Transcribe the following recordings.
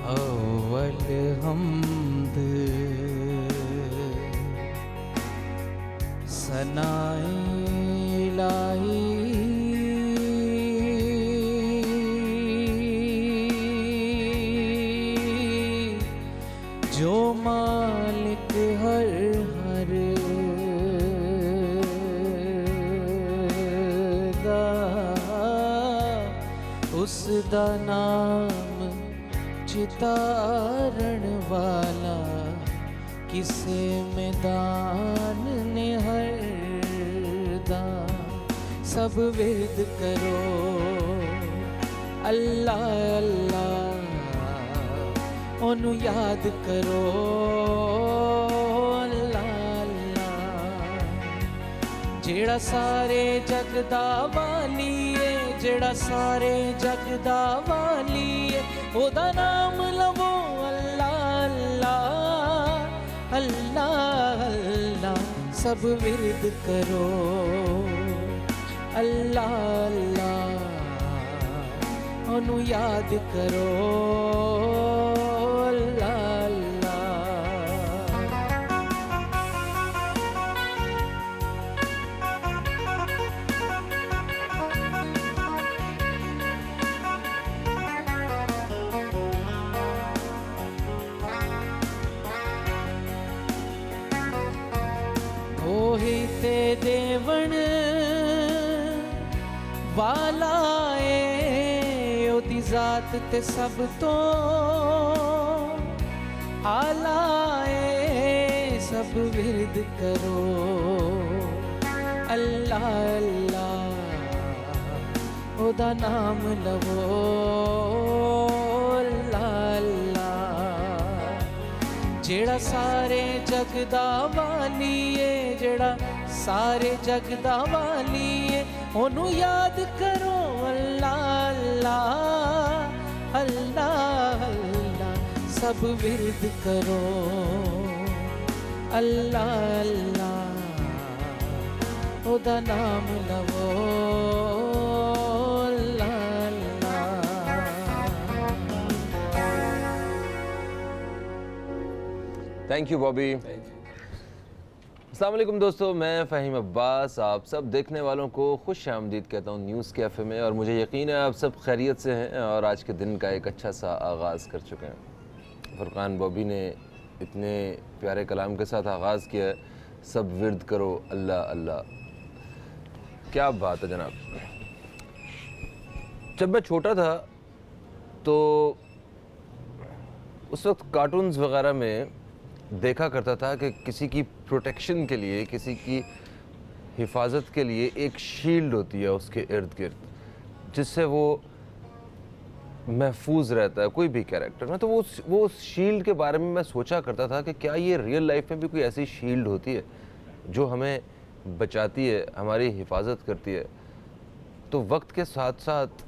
اول حمد ثنائے الہی جو مالک ہر دا اس دا نام چتارن والا کسے میدان نے ہر دا سب ورد کرو اللہ اللہ انہوں یاد کرو اللہ اللہ جیڑا سارے جگ دا والی ہے جیڑا سارے جگ دا والی ہے او دا نام لو اللہ اللہ اللہ اللہ سب ورد کرو اللہ اللہ انہوں یاد کرو اللہ اللہ وہی تے دیون والا اے دی ذات تے سب تو اعلیٰ اے سب ورد کرو اللہ اللہ او دا نام لو اللہ اللہ جیڑا سارے جگ دا والی ہے جیڑا سارے جگ دا والی ہے انہوں یاد کرو اللہ اللہ اللہ اللہ سب ورد کرو اللہ اللہ او دا نام لو اللہ اللہ تھینک یو بابی. السلام علیکم دوستو، میں فہیم عباس آپ سب دیکھنے والوں کو خوش آمدید کہتا ہوں نیوز کیفے میں، اور مجھے یقین ہے آپ سب خیریت سے ہیں اور آج کے دن کا ایک اچھا سا آغاز کر چکے ہیں. فرقان بابی نے اتنے پیارے کلام کے ساتھ آغاز کیا ہے، سب ورد کرو اللہ اللہ. کیا بات ہے جناب. جب میں چھوٹا تھا تو اس وقت کارٹونز وغیرہ میں دیکھا کرتا تھا کہ کسی کی پروٹیکشن کے لیے، کسی کی حفاظت کے لیے ایک شیلڈ ہوتی ہے اس کے ارد گرد، جس سے وہ محفوظ رہتا ہے کوئی بھی کیریکٹر نا. تو وہ اس شیلڈ کے بارے میں سوچا کرتا تھا کہ کیا یہ ریئل لائف میں بھی کوئی ایسی شیلڈ ہوتی ہے جو ہمیں بچاتی ہے، ہماری حفاظت کرتی ہے. تو وقت کے ساتھ ساتھ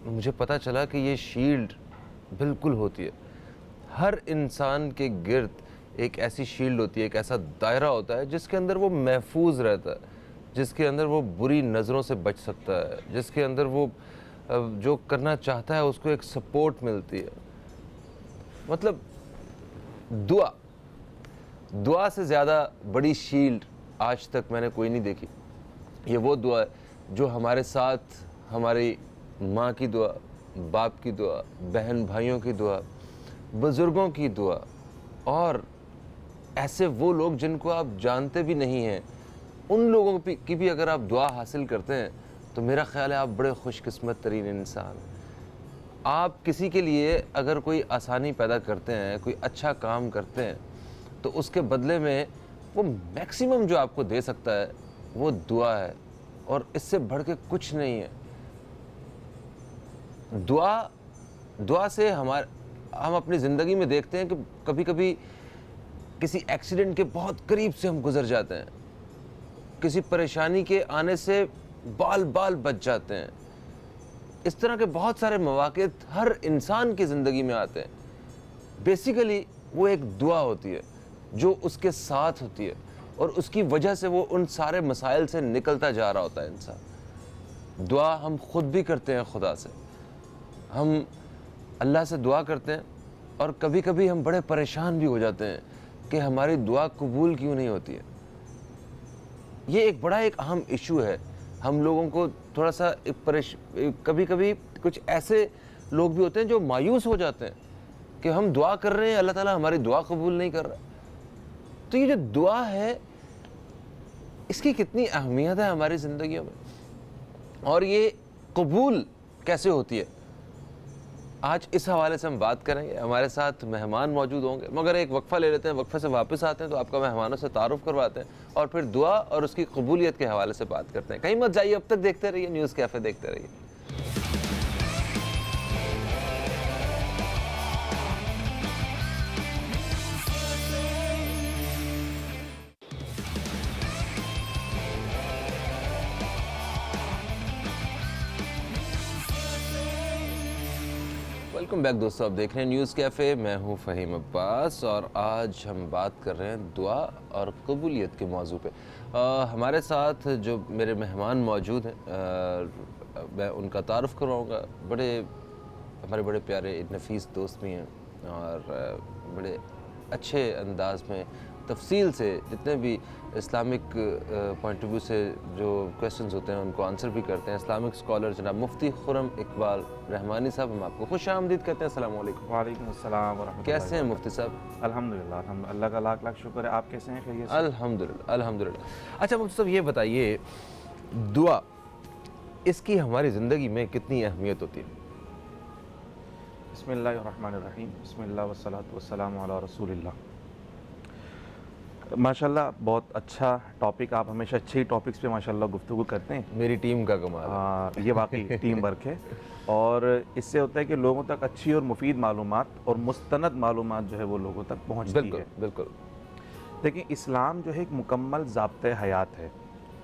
مجھے پتہ چلا کہ یہ شیلڈ بالکل ہوتی ہے. ہر انسان کے گرد ایک ایسی شیلڈ ہوتی ہے، ایک ایسا دائرہ ہوتا ہے جس کے اندر وہ محفوظ رہتا ہے، جس کے اندر وہ بری نظروں سے بچ سکتا ہے، جس کے اندر وہ جو کرنا چاہتا ہے اس کو ایک سپورٹ ملتی ہے. مطلب دعا سے زیادہ بڑی شیلڈ آج تک میں نے کوئی نہیں دیکھی. یہ وہ دعا ہے جو ہمارے ساتھ ہماری ماں کی دعا، باپ کی دعا، بہن بھائیوں کی دعا، بزرگوں کی دعا، اور ایسے وہ لوگ جن کو آپ جانتے بھی نہیں ہیں ان لوگوں کی بھی اگر آپ دعا حاصل کرتے ہیں تو میرا خیال ہے آپ بڑے خوش قسمت ترین انسان. آپ کسی کے لیے اگر کوئی آسانی پیدا کرتے ہیں، کوئی اچھا کام کرتے ہیں، تو اس کے بدلے میں وہ میکسیمم جو آپ کو دے سکتا ہے وہ دعا ہے، اور اس سے بڑھ کے کچھ نہیں ہے. دعا سے ہم اپنی زندگی میں دیکھتے ہیں کہ کبھی کبھی کسی ایکسیڈنٹ کے بہت قریب سے ہم گزر جاتے ہیں، کسی پریشانی کے آنے سے بال بچ جاتے ہیں. اس طرح کے بہت سارے مواقع ہر انسان کی زندگی میں آتے ہیں. بیسیکلی وہ ایک دعا ہوتی ہے جو اس کے ساتھ ہوتی ہے، اور اس کی وجہ سے وہ ان سارے مسائل سے نکلتا جا رہا ہوتا ہے انسان. دعا ہم خود بھی کرتے ہیں خدا سے، ہم اللہ سے دعا کرتے ہیں اور کبھی کبھی ہم بڑے پریشان بھی ہو جاتے ہیں کہ ہماری دعا قبول کیوں نہیں ہوتی ہے. یہ ایک بڑا ایک اہم ایشو ہے. ہم لوگوں کو تھوڑا سا کبھی کبھی کچھ ایسے لوگ بھی ہوتے ہیں جو مایوس ہو جاتے ہیں کہ ہم دعا کر رہے ہیں, اللہ تعالیٰ ہماری دعا قبول نہیں کر رہا. تو یہ جو دعا ہے اس کی کتنی اہمیت ہے ہماری زندگیوں میں, اور یہ قبول کیسے ہوتی ہے, آج اس حوالے سے ہم بات کریں گے. ہمارے ساتھ مہمان موجود ہوں گے, مگر ایک وقفہ لے لیتے ہیں, وقفے سے واپس آتے ہیں تو آپ کا مہمانوں سے تعارف کرواتے ہیں اور پھر دعا اور اس کی قبولیت کے حوالے سے بات کرتے ہیں. کہیں مت جائیے, اب تک دیکھتے رہیے نیوز کیفے, دیکھتے رہیے. ویلکم بیک دوستو, آپ دیکھ رہے ہیں نیوز کیفے. میں ہوں فہیم عباس اور آج ہم بات کر رہے ہیں دعا اور قبولیت کے موضوع پہ. ہمارے ساتھ جو میرے مہمان موجود ہیں میں ان کا تعارف کرواؤں گا. ہمارے بڑے پیارے نفیس دوست بھی ہیں اور بڑے اچھے انداز میں تفصیل سے جتنے بھی اسلامک پوائنٹ آف ویو سے جو کویسچنز ہوتے ہیں ان کو آنسر بھی کرتے ہیں. اسلامک اسکالر جناب مفتی خرم اقبال رحمانی صاحب, ہم آپ کو خوش آمدید کہتے ہیں. السلام علیکم. وعلیکم السلام ورحمۃ اللہ. کیسے ہیں مفتی صاحب؟ الحمدللہ, اللہ کا لاکھ لاکھ شکر ہے. آپ کیسے ہیں؟ خیریت سے؟ الحمدللہ. اچھا مفتی صاحب, یہ بتائیے دعا اس کی ہماری زندگی میں کتنی اہمیت ہوتی ہے؟ بسم اللہ الرحمن الرحیم. بسم اللہ والصلاۃ والسلام علی رسول اللہ. ماشاءاللہ بہت اچھا ٹاپک. آپ ہمیشہ اچھے ٹاپکس پہ ماشاءاللہ گفتگو کرتے ہیں. میری ٹیم کا کمال ہے. یہ واقعی ٹیم ورک ہے, اور اس سے ہوتا ہے کہ لوگوں تک اچھی اور مفید معلومات اور مستند معلومات جو ہے وہ لوگوں تک پہنچتی ہے. بالکل. لیکن اسلام جو ہے ایک مکمل ضابطۂ حیات ہے.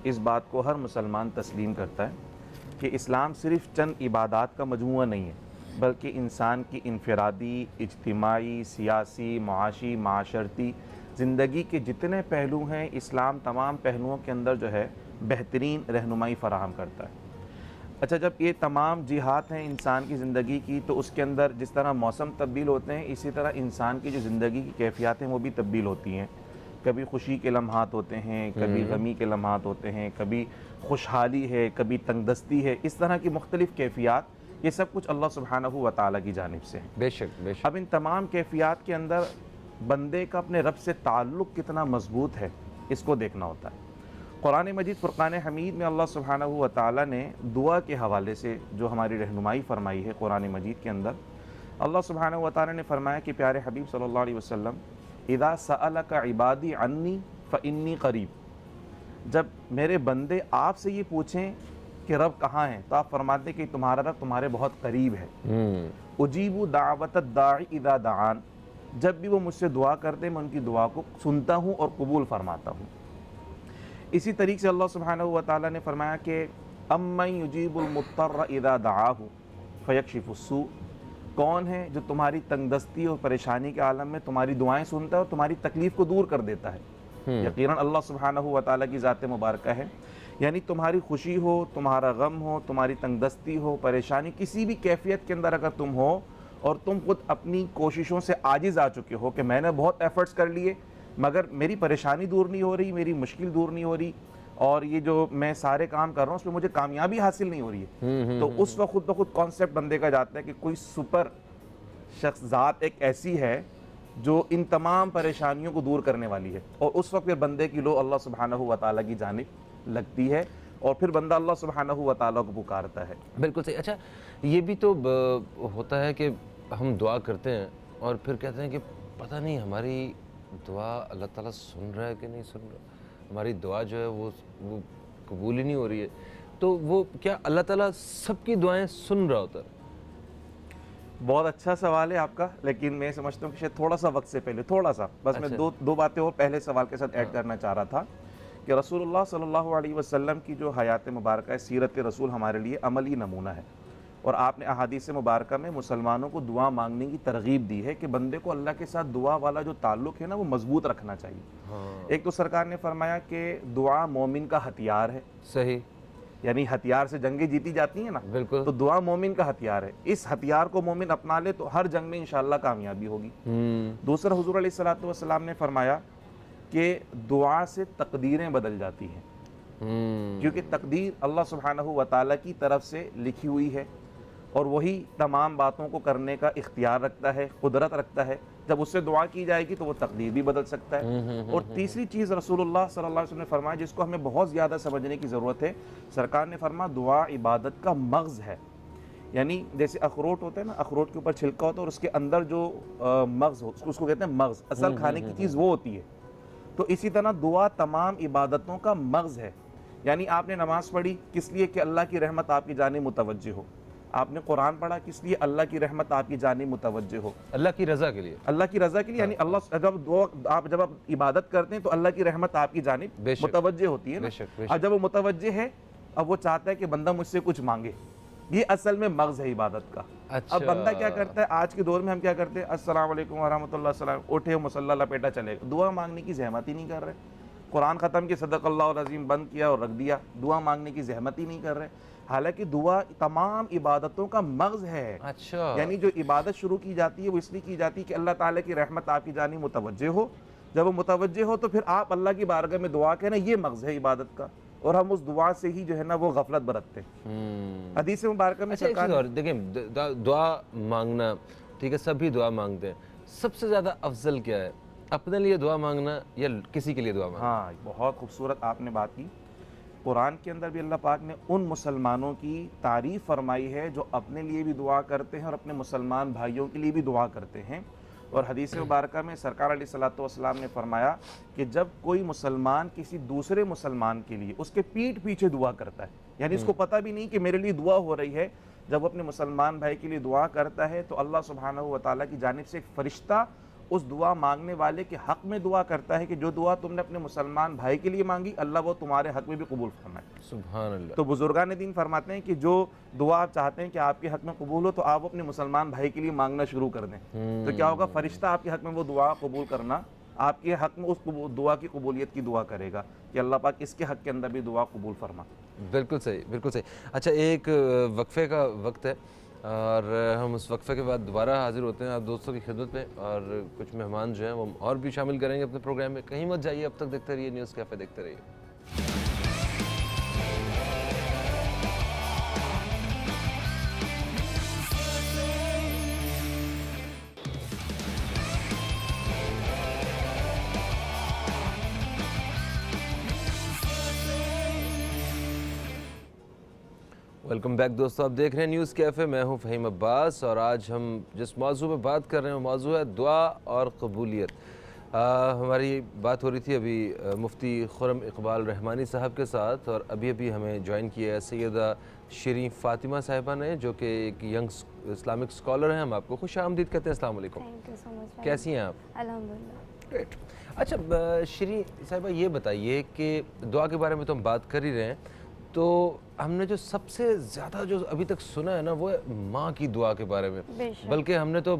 اس بات کو ہر مسلمان تسلیم کرتا ہے کہ اسلام صرف چند عبادات کا مجموعہ نہیں ہے, بلکہ انسان کی انفرادی, اجتماعی, سیاسی, معاشی, معاشرتی زندگی کے جتنے پہلو ہیں, اسلام تمام پہلوؤں کے اندر جو ہے بہترین رہنمائی فراہم کرتا ہے. اچھا, جب یہ تمام جہات ہیں انسان کی زندگی کی, تو اس کے اندر جس طرح موسم تبدیل ہوتے ہیں, اسی طرح انسان کی جو زندگی کی کیفیات ہیں وہ بھی تبدیل ہوتی ہیں. کبھی خوشی کے لمحات ہوتے ہیں, کبھی غمی کے لمحات ہوتے ہیں, کبھی خوشحالی ہے, کبھی تنگ دستی ہے. اس طرح کی مختلف کیفیات, یہ سب کچھ اللہ سبحانہ و تعالیٰ کی جانب سے ہے. بے شک. اب ان تمام کیفیات کے اندر بندے کا اپنے رب سے تعلق کتنا مضبوط ہے, اس کو دیکھنا ہوتا ہے. قرآن مجید فرقان حمید میں اللہ سبحانہ و تعالیٰ نے دعا کے حوالے سے جو ہماری رہنمائی فرمائی ہے, قرآن مجید کے اندر اللہ سبحانہ و تعالیٰ نے فرمایا کہ پیارے حبیب صلی اللہ علیہ وسلم, اذا سألک عبادی عنی فانی قریب, جب میرے بندے آپ سے یہ پوچھیں کہ رب کہاں ہیں, تو آپ فرماتے ہیں کہ تمہارا رب تمہارے بہت قریب ہے. اجیب دعوت الداعی اذا دعان, جب بھی وہ مجھ سے دعا کرتے میں ان کی دعا کو سنتا ہوں اور قبول فرماتا ہوں. اسی طریقے سے اللہ سبحانہ و تعالیٰ نے فرمایا کہ امن یجیب المضطر اذا دعاہ فیکشف السوء, کون ہے جو تمہاری تنگ دستی اور پریشانی کے عالم میں تمہاری دعائیں سنتا ہے اور تمہاری تکلیف کو دور کر دیتا ہے. یقیناً اللہ سبحانہ و تعالیٰ کی ذات مبارکہ ہے. یعنی تمہاری خوشی ہو, تمہارا غم ہو, تمہاری تنگ دستی ہو, پریشانی, کسی بھی کیفیت کے اندر اگر تم ہو اور تم خود اپنی کوششوں سے عاجز آ چکے ہو کہ میں نے بہت ایفرٹس کر لیے مگر میری پریشانی دور نہیں ہو رہی, میری مشکل دور نہیں ہو رہی, اور یہ جو میں سارے کام کر رہا ہوں اس پہ مجھے کامیابی حاصل نہیں ہو رہی ہے, تو اس وقت خود بخود کانسیپٹ بندے کا جاتا ہے کہ کوئی سپر شخص ذات ایک ایسی ہے جو ان تمام پریشانیوں کو دور کرنے والی ہے. اور اس وقت پھر بندے کی لو اللہ سبحانہ و تعالیٰ کی جانب لگتی ہے اور پھر بندہ اللہ سبحانہ و تعالیٰ کو پکارتا ہے. بالکل صحیح. اچھا, یہ بھی تو ہوتا ہے کہ ہم دعا کرتے ہیں اور پھر کہتے ہیں کہ پتہ نہیں ہماری دعا اللہ تعالیٰ سن رہا ہے کہ نہیں سن رہا, ہماری دعا جو ہے وہ قبول ہی نہیں ہو رہی ہے. تو وہ کیا اللہ تعالیٰ سب کی دعائیں سن رہا ہوتا ہے؟ بہت اچھا سوال ہے آپ کا, لیکن میں سمجھتا ہوں کہ شاید تھوڑا سا وقت سے پہلے میں دو باتیں اور پہلے سوال کے ساتھ ایڈ کرنا چاہ رہا تھا کہ رسول اللہ صلی اللہ علیہ وسلم کی جو حیات مبارکہ ہے, سیرت رسول ہمارے لیے عملی نمونہ ہے, اور آپ نے احادیث مبارکہ میں مسلمانوں کو دعا مانگنے کی ترغیب دی ہے کہ بندے کو اللہ کے ساتھ دعا والا جو تعلق ہے نا وہ مضبوط رکھنا چاہیے. ایک تو سرکار نے فرمایا کہ دعا مومن کا ہتھیار ہے. صحیح. یعنی ہتھیار سے جنگیں جیتی جاتی ہیں نا, بالکل. تو دعا مومن کا ہتھیار ہے. اس ہتھیار کو مومن اپنا لے تو ہر جنگ میں انشاءاللہ کامیابی ہوگی. دوسرا حضور علیہ الصلوۃ والسلام نے فرمایا کہ دعا سے تقدیریں بدل جاتی ہیں, کیونکہ تقدیر اللہ سبحانہ و تعالیٰ کی طرف سے لکھی ہوئی ہے اور وہی تمام باتوں کو کرنے کا اختیار رکھتا ہے, قدرت رکھتا ہے. جب اس سے دعا کی جائے گی تو وہ تقدیر بھی بدل سکتا ہے. اور تیسری چیز رسول اللہ صلی اللہ علیہ وسلم نے فرمایا جس کو ہمیں بہت زیادہ سمجھنے کی ضرورت ہے, سرکار نے فرمایا دعا عبادت کا مغز ہے. یعنی جیسے اخروٹ ہوتا ہے نا, اخروٹ کے اوپر چھلکا ہوتا ہے اور اس کے اندر جو مغز ہو اس کو کہتے ہیں مغز, اصل کھانے کی چیز وہ ہوتی ہے. تو اسی طرح دعا تمام عبادتوں کا مغز ہے. یعنی آپ نے نماز پڑھی کس لیے کہ اللہ کی رحمت آپ کی جانب متوجہ ہو, آپ نے قرآن پڑھا کس لیے اللہ کی رحمت آپ کی جانب متوجہ ہو, اللہ کی رضا کے لیے, اللہ کی رضا کے لیے. یعنی اللہ جب آپ عبادت کرتے ہیں تو اللہ کی رحمت آپ کی جانب متوجہ ہوتی ہے نا. اور جب وہ متوجہ ہے اب وہ چاہتا ہے کہ بندہ مجھ سے کچھ مانگے, یہ اصل میں مغز ہے عبادت کا. اب بندہ کیا کرتا ہے آج کے دور میں, ہم کیا کرتے ہیں السلام علیکم ورحمۃ اللہ, السلام, اٹھے مصلی لپیٹا چلے گا, دعا مانگنے کی زحمت ہی نہیں کر رہے. قرآن ختم کی صدق اللہ العظیم بند کیا اور رکھ دیا, دعا مانگنے کی زحمت ہی نہیں کر رہے. حالانکہ دعا تمام عبادتوں کا مغز ہے. اچھا, یعنی جو عبادت شروع کی جاتی ہے وہ اس لیے کی جاتی ہے کہ اللہ تعالیٰ کی رحمت آپ کی جانب متوجہ ہو. جب وہ متوجہ ہو تو پھر آپ اللہ کی بارگاہ میں دعا کہنا, یہ مغز ہے عبادت کا. اور ہم اس دعا سے ہی جو ہے نا وہ غفلت برتتے ہیں. حدیث مبارکہ میں سرکار دیکھیں دعا مانگنا ٹھیک ہے, سبھی دعا مانگتے ہیں, سب سے زیادہ افضل کیا ہے, اپنے لیے دعا مانگنا یا کسی کے لیے دعا مانگنا؟ ہاں بہت خوبصورت آپ نے بات کی. قرآن کے اندر بھی اللہ پاک نے ان مسلمانوں کی تعریف فرمائی ہے جو اپنے لیے بھی دعا کرتے ہیں اور اپنے مسلمان بھائیوں کے لیے بھی دعا کرتے ہیں. اور حدیث مبارکہ میں سرکار علیہ الصلوۃ والسلام نے فرمایا کہ جب کوئی مسلمان کسی دوسرے مسلمان کے لیے اس کے پیٹھ پیچھے دعا کرتا ہے, یعنی اس کو پتہ بھی نہیں کہ میرے لیے دعا ہو رہی ہے, جب وہ اپنے مسلمان بھائی کے لیے دعا کرتا ہے تو اللہ سبحانہ و تعالیٰ کی جانب سے ایک فرشتہ اس دعا مانگنے والے کے حق میں دعا کرتا ہے کہ جو دعا تم نے اپنے مسلمان بھائی کے لیے مانگی اللہ وہ تمہارے حق میں بھی قبول فرمائے. سبحان اللہ. تو بزرگان دین فرماتے ہیں کہ جو دعا آپ چاہتے ہیں کہ آپ کے حق میں قبول ہو تو آپ اپنے مسلمان بھائی کے لیے مانگنا شروع کر دیں. تو کیا ہوگا, فرشتہ آپ کے حق میں وہ دعا قبول کرنا, آپ کے حق میں اس دعا کی قبولیت کی دعا کرے گا کہ اللہ پاک اس کے حق کے اندر بھی دعا قبول فرما. بالکل صحیح, بالکل صحیح. اچھا, ایک وقفے کا وقت ہے اور ہم اس وقفے کے بعد دوبارہ حاضر ہوتے ہیں آپ دوستوں کی خدمت میں, اور کچھ مہمان جو ہیں وہ اور بھی شامل کریں گے اپنے پروگرام میں. کہیں مت جائیے, اب تک دیکھتے رہیے نیوز کیفے, دیکھتے رہیے. ویلکم بیک دوستو, آپ دیکھ رہے ہیں نیوز کیفے, میں ہوں فہیم عباس, اور آج ہم جس موضوع پہ بات کر رہے ہیں وہ موضوع ہے دعا اور قبولیت. ہماری بات ہو رہی تھی ابھی مفتی خرم اقبال رحمانی صاحب کے ساتھ, اور ابھی ہمیں جوائن کیا ہے سیدہ شیریں فاطمہ صاحبہ نے جو کہ ایک ینگ اسلامک اسکالر ہیں. ہم آپ کو خوش آمدید کہتے ہیں. السلام علیکم. کیسی ہیں آپ؟ الحمدللہ. گریٹ. اچھا شیریں صاحبہ, یہ بتائیے کہ دعا کے بارے میں تو ہم بات کر ہی رہے ہیں, تو ہم نے جو سب سے زیادہ جو ابھی تک سنا ہے نا وہ ہے ماں کی دعا کے بارے میں, بلکہ ہم نے تو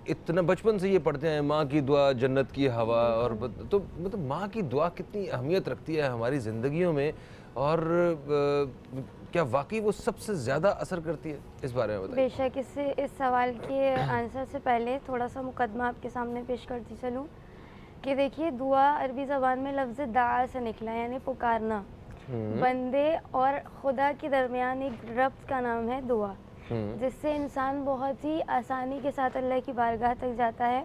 اتنا بچپن سے یہ پڑھتے ہیں ماں کی دعا جنت کی ہوا, اور تو مطلب ماں کی دعا کتنی اہمیت رکھتی ہے ہماری زندگیوں میں, اور کیا واقعی وہ سب سے زیادہ اثر کرتی ہے, اس بارے میں بتائیے. بے شک. اس سوال کے آنسر سے پہلے تھوڑا سا مقدمہ آپ کے سامنے پیش کرتی چلوں کہ دیکھیے دعا عربی زبان میں لفظ دعا سے نکلا ہے, یعنی پکارنا. بندے اور خدا کے درمیان ایک ربط کا نام ہے دعا, جس سے انسان بہت ہی آسانی کے ساتھ اللہ کی بارگاہ تک جاتا ہے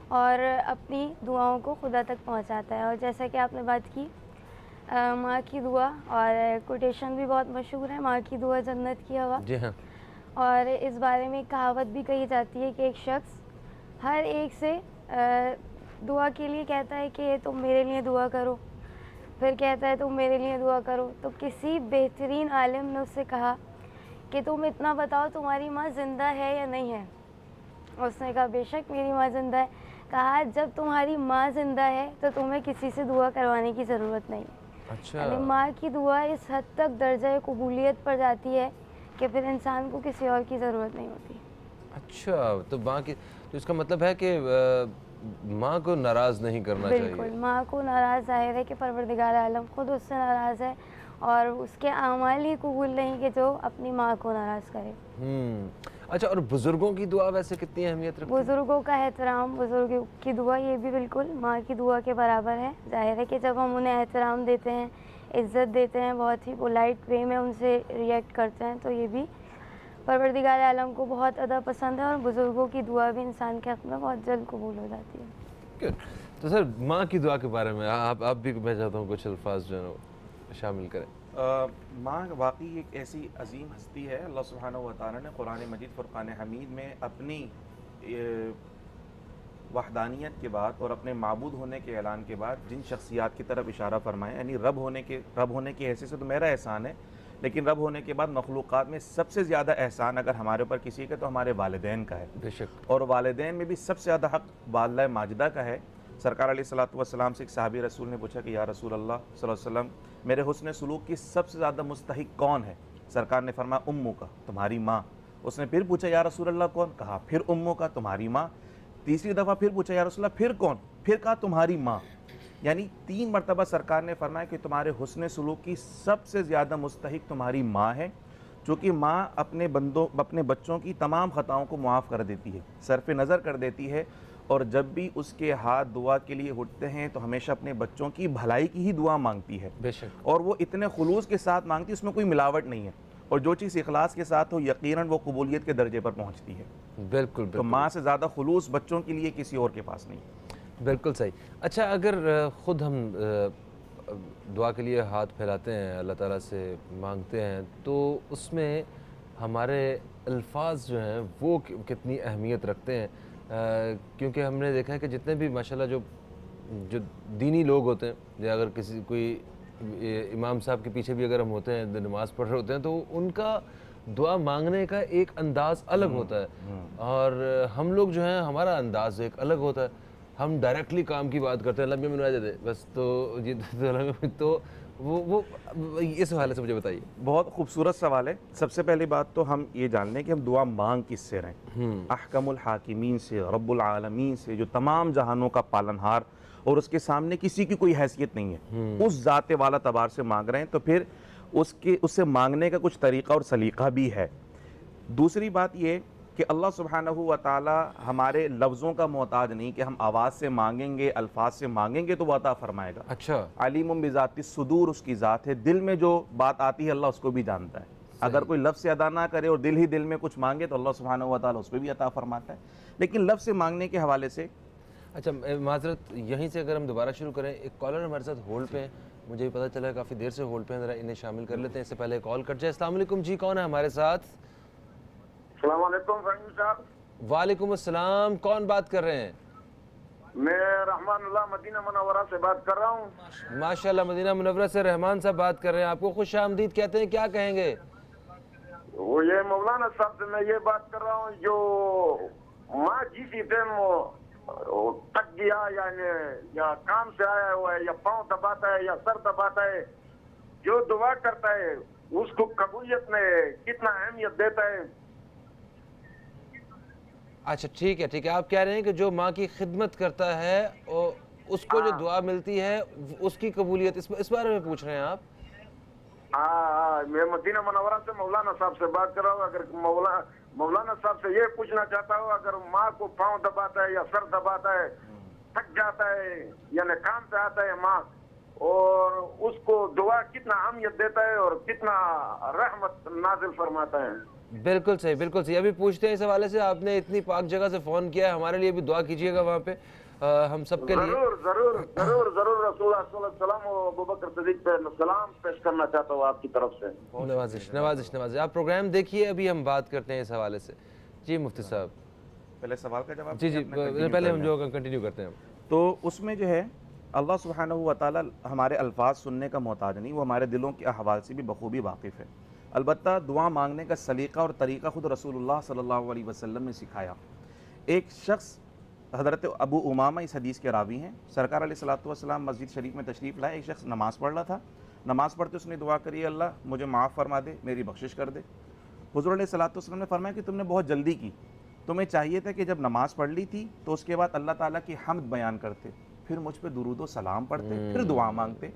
اور اپنی دعاؤں کو خدا تک پہنچاتا ہے. اور جیسا کہ آپ نے بات کی ماں کی دعا, اور کوٹیشن بھی بہت مشہور ہے, ماں کی دعا جنت کی ہوا. جی ہاں. اور اس بارے میں کہاوت بھی کہی جاتی ہے کہ ایک شخص ہر ایک سے دعا کے لیے کہتا ہے کہ تم میرے لیے دعا کرو, پھر کہتا ہے تم میرے لیے دعا کرو. تو کسی بہترین عالم نے اس سے کہا کہ تم اتنا بتاؤ تمہاری ماں زندہ ہے یا نہیں ہے. اس نے کہا بے شک میری ماں زندہ ہے. کہا جب تمہاری ماں زندہ ہے تو تمہیں کسی سے دعا کروانے کی ضرورت نہیں. اچھا. یعنی ماں کی دعا اس حد تک درجہ قبولیت پر جاتی ہے کہ پھر انسان کو کسی اور کی ضرورت نہیں ہوتی. اچھا, تو ماں کی, تو اس کا مطلب ہے کہ ماں کو ناراض نہیں کرنا چاہیے. بالکل, ماں کو ناراض ظاہر ہے کہ پروردگار عالم خود اس سے ناراض ہے, اور اس کے اعمال ہی قبول نہیں کہ جو اپنی ماں کو ناراض کرے۔ اچھا، اور بزرگوں کی دعا ویسے کتنی اہمیت رکھتی ہے؟ بزرگوں کا احترام، بزرگوں کی دعا یہ بھی بالکل ماں کی دعا کے برابر ہے۔ ظاہر ہے کہ جب ہم انہیں احترام دیتے ہیں، عزت دیتے ہیں، بہت ہی پولائٹ وے میں ان سے ریئیکٹ کرتے ہیں، تو یہ بھی پروردگار عالم کو بہت زیادہ پسند ہے، اور بزرگوں کی دعا بھی انسان کے حق میں بہت جلد قبول ہو جاتی ہے۔ Good. تو سر ماں کی دعا کے بارے میں آپ بھی میں چاہتا ہوں کچھ الفاظ جو ہے وہ شامل کریں۔ ماں واقعی ایک ایسی عظیم ہستی ہے، اللہ سبحانہ و تعالیٰ نے قرآن مجید فرقان حمید میں اپنی وحدانیت کے بعد اور اپنے معبود ہونے کے اعلان کے بعد جن شخصیات کی طرف اشارہ فرمایا، یعنی رب ہونے کی حیثیت سے تو میرا احسان ہے، لیکن رب ہونے کے بعد مخلوقات میں سب سے زیادہ احسان اگر ہمارے اوپر کسی کا تو ہمارے والدین کا ہے، بے شک۔ اور والدین میں بھی سب سے زیادہ حق والدہ ماجدہ کا ہے۔ سرکار علیہ الصلوۃ والسلام سے ایک صحابی رسول نے پوچھا کہ یا رسول اللہ صلی اللہ علیہ وسلم، میرے حسن سلوک کی سب سے زیادہ مستحق کون ہے؟ سرکار نے فرمایا امو کا، تمہاری ماں۔ اس نے پھر پوچھا یا رسول اللہ کون؟ کہا پھر امو کا، تمہاری ماں۔ تیسری دفعہ پھر پوچھا یا رسول اللہ پھر کون؟ پھر کہا تمہاری ماں۔ یعنی 3 مرتبہ سرکار نے فرمایا کہ تمہارے حسن سلوک کی سب سے زیادہ مستحق تمہاری ماں ہے، چونکہ ماں اپنے بچوں کی تمام خطاؤں کو معاف کر دیتی ہے، صرف نظر کر دیتی ہے، اور جب بھی اس کے ہاتھ دعا کے لیے اٹھتے ہیں تو ہمیشہ اپنے بچوں کی بھلائی کی ہی دعا مانگتی ہے، بے شک۔ اور وہ اتنے خلوص کے ساتھ مانگتی ہے، اس میں کوئی ملاوٹ نہیں ہے، اور جو چیز اخلاص کے ساتھ ہو یقیناً وہ قبولیت کے درجے پر پہنچتی ہے۔ بالکل تو ماں سے زیادہ خلوص بچوں کے لیے کسی اور کے پاس نہیں۔ بالکل صحیح۔ اچھا، اگر خود ہم دعا کے لیے ہاتھ پھیلاتے ہیں، اللہ تعالیٰ سے مانگتے ہیں، تو اس میں ہمارے الفاظ جو ہیں وہ کتنی اہمیت رکھتے ہیں؟ کیونکہ ہم نے دیکھا ہے کہ جتنے بھی ماشاءاللہ جو دینی لوگ ہوتے ہیں، یا اگر کوئی امام صاحب کے پیچھے بھی اگر ہم ہوتے ہیں، نماز پڑھ رہے ہوتے ہیں، تو ان کا دعا مانگنے کا ایک انداز الگ ہوتا ہے، اور ہم لوگ جو ہیں ہمارا انداز ایک الگ ہوتا ہے۔ ہم ڈائریکٹلی کام کی بات کرتے ہیں، اللہ میں دے دے بس، تو وہ اس حوالے سے مجھے بتائیے۔ بہت خوبصورت سوال ہے۔ سب سے پہلی بات تو ہم یہ جان لیں کہ ہم دعا مانگ کس سے رہے ہیں؟ احکم الحاکمین سے، رب العالمین سے، جو تمام جہانوں کا پالنہار اور اس کے سامنے کسی کی کوئی حیثیت نہیں ہے، اس ذات والا تبار سے مانگ رہے ہیں، تو پھر اس سے مانگنے کا کچھ طریقہ اور سلیقہ بھی ہے۔ دوسری بات یہ کہ اللہ سبحانہ و تعالی ہمارے لفظوں کا محتاج نہیں کہ ہم آواز سے مانگیں گے، الفاظ سے مانگیں گے تو وہ عطا فرمائے گا۔ اچھا، علیم بذات الصدور اس کی ذات ہے، دل میں جو بات آتی ہے اللہ اس کو بھی جانتا ہے۔ اگر کوئی لفظ سے ادا نہ کرے اور دل ہی دل میں کچھ مانگے تو اللہ سبحانہ و تعالی اس پہ بھی عطا فرماتا ہے، لیکن لفظ سے مانگنے کے حوالے سے اچھا معذرت، یہیں سے اگر ہم دوبارہ شروع کریں، ایک کالر ہمارے ساتھ ہولڈ پہ ہیں، مجھے بھی پتہ چلا ہے کافی دیر سے ہولڈ پہ ہیں، ذرا انہیں شامل کر لیتے ہیں، اس سے پہلے کال کٹ جائے۔ السلام علیکم جی، کون ہے ہمارے ساتھ؟ السلام علیکم فہیم صاحب۔ وعلیکم السلام، کون بات کر رہے ہیں؟ میں رحمان اللہ مدینہ منورہ سے بات کر رہا ہوں۔ ماشاءاللہ، مدینہ منورہ سے رحمان صاحب بات کر رہے ہیں، آپ کو خوش آمدید کہتے ہیں، کیا کہیں گے؟ وہ یہ مولانا صاحب سے میں یہ بات کر رہا ہوں، جو ماں جسی ٹائم تک گیا یعنی یا کام سے آیا ہوا ہے، یا پاؤں دباتا ہے یا سر دباتا ہے، جو دعا کرتا ہے اس کو قبولیت میں کتنا اہمیت دیتا ہے؟ اچھا ٹھیک ہے، آپ کہہ رہے ہیں کہ جو ماں کی خدمت کرتا ہے اور اس کو جو دعا ملتی ہے اس کی قبولیت، اس بارے میں پوچھ رہے ہیں آپ؟ ہاں، میں مدینہ منورہ سے مولانا صاحب سے بات کر رہا ہوں۔ اگر مولانا صاحب سے یہ پوچھنا چاہتا ہوں، اگر ماں کو پاؤں دباتا ہے یا سر دباتا ہے، تھک جاتا ہے یعنی کام سے آتا ہے ماں، اور اس کو دعا کتنا اہمیت دیتا ہے اور کتنا رحمت نازل فرماتا ہے؟ بالکل صحیح، بالکل صحیح۔ ابھی پوچھتے ہیں اس حوالے سے، آپ نے اتنی پاک جگہ سے فون کیا ہے، ہمارے لیے بھی دعا کیجیے گا وہاں پہ، ہم سب کے لیے۔ ضرور رسول اللہ صلی اللہ علیہ وسلم اور ابوبکر صدیق پہ سلام پیش کرنا چاہتا ہوں آپ کی طرف سے۔ نوازش۔ آپ پروگرام دیکھیے، ابھی ہم بات کرتے ہیں اس حوالے سے۔ جی مفتی صاحب، پہلے سوال کا جواب جی پہلے ہم جو کنٹینیو کرتے ہیں۔ تو اس میں جو ہے اللہ سبحانہ و تعالی ہمارے الفاظ سننے کا محتاج نہیں، وہ ہمارے دلوں کے احوال سے بھی بخوبی واقف ہے۔ البتہ دعا مانگنے کا سلیقہ اور طریقہ خود رسول اللہ صلی اللہ علیہ وسلم نے سکھایا۔ ایک شخص، حضرت ابو امامہ اس حدیث کے راوی ہیں، سرکار علیہ الصلوۃ والسلام مسجد شریف میں تشریف لائے، ایک شخص نماز پڑھ رہا تھا، نماز پڑھتے اس نے دعا کری، اللہ مجھے معاف فرما دے، میری بخشش کر دے۔ حضور علیہ الصلوۃ والسلام نے فرمایا کہ تم نے بہت جلدی کی، تمہیں چاہیے تھا کہ جب نماز پڑھ لی تھی تو اس کے بعد اللہ تعالیٰ کی حمد بیان کرتے، پھر مجھ پہ درود و سلام پڑھتے، پھر دعا مانگتے،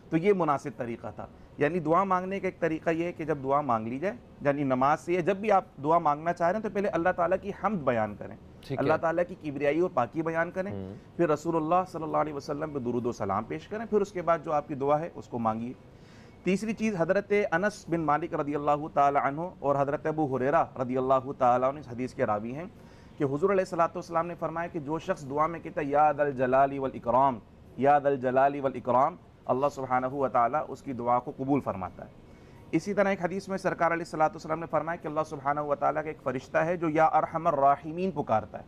تو یہ مناسب طریقہ تھا۔ یعنی دعا مانگنے کا ایک طریقہ یہ ہے کہ جب دعا مانگ لی جائے، یعنی نماز سے جب بھی آپ دعا مانگنا چاہ رہے ہیں تو پہلے اللہ تعالیٰ کی حمد بیان کریں، اللہ تعالیٰ کی کبریائی اور پاکی بیان کریں، پھر رسول اللہ صلی اللہ علیہ وسلم پہ درود و سلام پیش کریں، پھر اس کے بعد جو آپ کی دعا ہے اس کو مانگیے۔ تیسری چیز، حضرت انس بن مالک رضی اللہ تعالی عنہ اور حضرت ابو ہریرہ رضی اللہ تعالی عنہ اس حدیث کے راوی ہیں کہ حضور علیہ الصلوۃ والسلام نے فرمایا کہ جو شخص دعا میں کہتا ہے یا ذا الجلال والاکرام، یا ذا الجلال والاکرام، اللہ سبحانہ و تعالی اس کی دعا کو قبول فرماتا ہے۔ اسی طرح ایک حدیث میں سرکار علیہ الصلوۃ والسلام نے فرمایا کہ اللہ سبحانہ و تعالیٰ کا ایک فرشتہ ہے جو یا ارحم الراحمین پکارتا ہے۔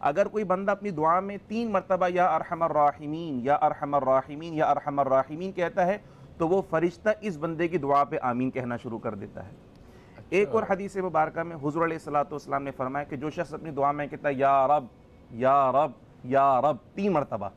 اگر کوئی بندہ اپنی دعا میں 3 مرتبہ یا ارحم الراحمین، یا ارحم الراحمین، یا ارحم الراحمین کہتا ہے تو وہ فرشتہ اس بندے کی دعا پہ آمین کہنا شروع کر دیتا ہے۔ ایک اور حدیث مبارکہ میں حضور علیہ الصلوۃ والسلام نے فرمایا کہ جو شخص اپنی دعا میں کہتا ہے یا رب یا رب یا رب 3 مرتبہ،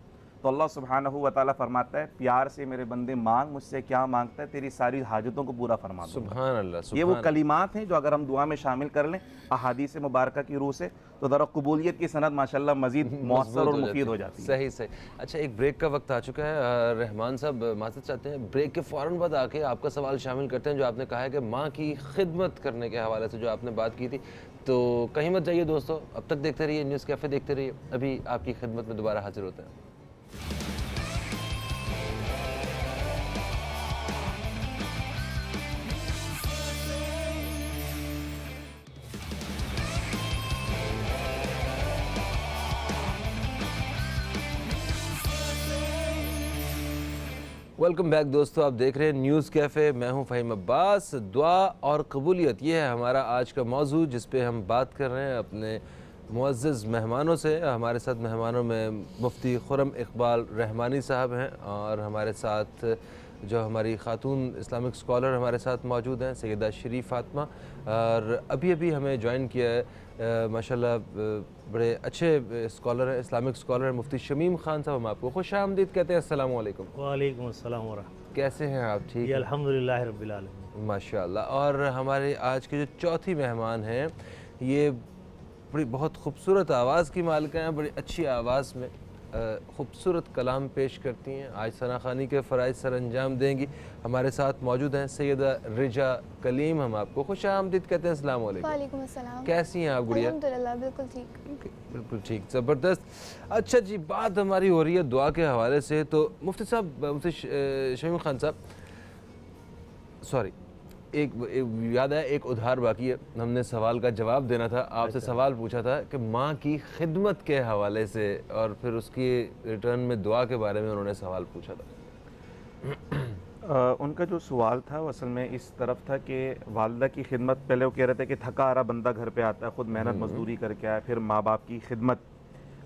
تو اللہ سبحانہ و تعالیٰ فرماتا ہے پیار سے میرے بندے مانگ، مجھ سے کیا مانگتا ہے، تیری ساری حاجتوں کو پورا فرما دوں گا۔ سبحان اللہ، یہ وہ کلمات ہیں جو اگر ہم دعا میں شامل کر لیں احادیث مبارکہ کی روح سے تو ذرا قبولیت کی سند ماشاءاللہ مزید مؤثر اور مفید ہو جاتی ہے۔ صحیح صحیح۔ اچھا، ایک بریک کا وقت آ چکا ہے، رحمان صاحب معذرت چاہتے ہیں، بریک کے فوراً بعد آ کے آپ کا سوال شامل کرتے ہیں جو آپ نے کہا ہے کہ ماں کی خدمت کرنے کے حوالے سے جو آپ نے بات کی تھی، تو کہیں مت جائیے دوستو، اب تک دیکھتے رہیے نیوز کیفے، دیکھتے رہیے، ابھی آپ کی خدمت میں دوبارہ حاضر ہوتے ہیں۔ ویلکم بیک دوستو، آپ دیکھ رہے ہیں نیوز کیفے، میں ہوں فہیم عباس۔ دعا اور قبولیت، یہ ہے ہمارا آج کا موضوع جس پہ ہم بات کر رہے ہیں اپنے معزز مہمانوں سے۔ ہمارے ساتھ مہمانوں میں مفتی خرم اقبال رحمانی صاحب ہیں، اور ہمارے ساتھ جو ہماری خاتون اسلامک اسکالر ہمارے ساتھ موجود ہیں سیدہ شریف فاطمہ، اور ابھی ہمیں جوائن کیا ہے ماشاءاللہ بڑے اچھے اسکالر ہیں، اسلامک اسکالر ہیں، مفتی شمیم خان صاحب۔ ہم آپ کو خوش آمدید کہتے ہیں۔ السلام علیکم۔ وعلیکم السلام ورحمۃ۔ کیسے ہیں آپ؟ ٹھیک جی الحمدللہ رب العالمین، ماشاءاللہ۔ اور ہمارے آج کے جو چوتھی مہمان ہیں، یہ بڑی بہت خوبصورت آواز کی مالکہ ہیں، بڑی اچھی آواز میں خوبصورت کلام پیش کرتی ہیں، آج ثنا خوانی کے فرائض سر انجام دیں گی۔ ہمارے ساتھ موجود ہیں سیدہ رجا کلیم، ہم آپ کو خوش آمدید کہتے ہیں۔ السلام علیکم۔ وعلیکم السلام۔ کیسی ہیں آپ گڑیا؟ الحمدللہ بالکل ٹھیک۔ بالکل ٹھیک، زبردست۔ اچھا جی، بات ہماری ہو رہی ہے دعا کے حوالے سے، تو مفتی صاحب، مفتی شمیم خان صاحب، سوری، ایک یاد ہے، ایک ادھار باقی ہے، ہم نے سوال کا جواب دینا تھا، آپ سے سوال پوچھا تھا کہ ماں کی خدمت کے حوالے سے، اور پھر اس کی ریٹرن میں دعا کے بارے میں انہوں نے سوال پوچھا تھا۔ ان کا جو سوال تھا وہ اصل میں اس طرف تھا کہ والدہ کی خدمت، پہلے وہ کہہ رہے تھے کہ تھکا آ رہا بندہ گھر پہ آتا ہے، خود محنت مزدوری کر کے آیا، پھر ماں باپ کی خدمت،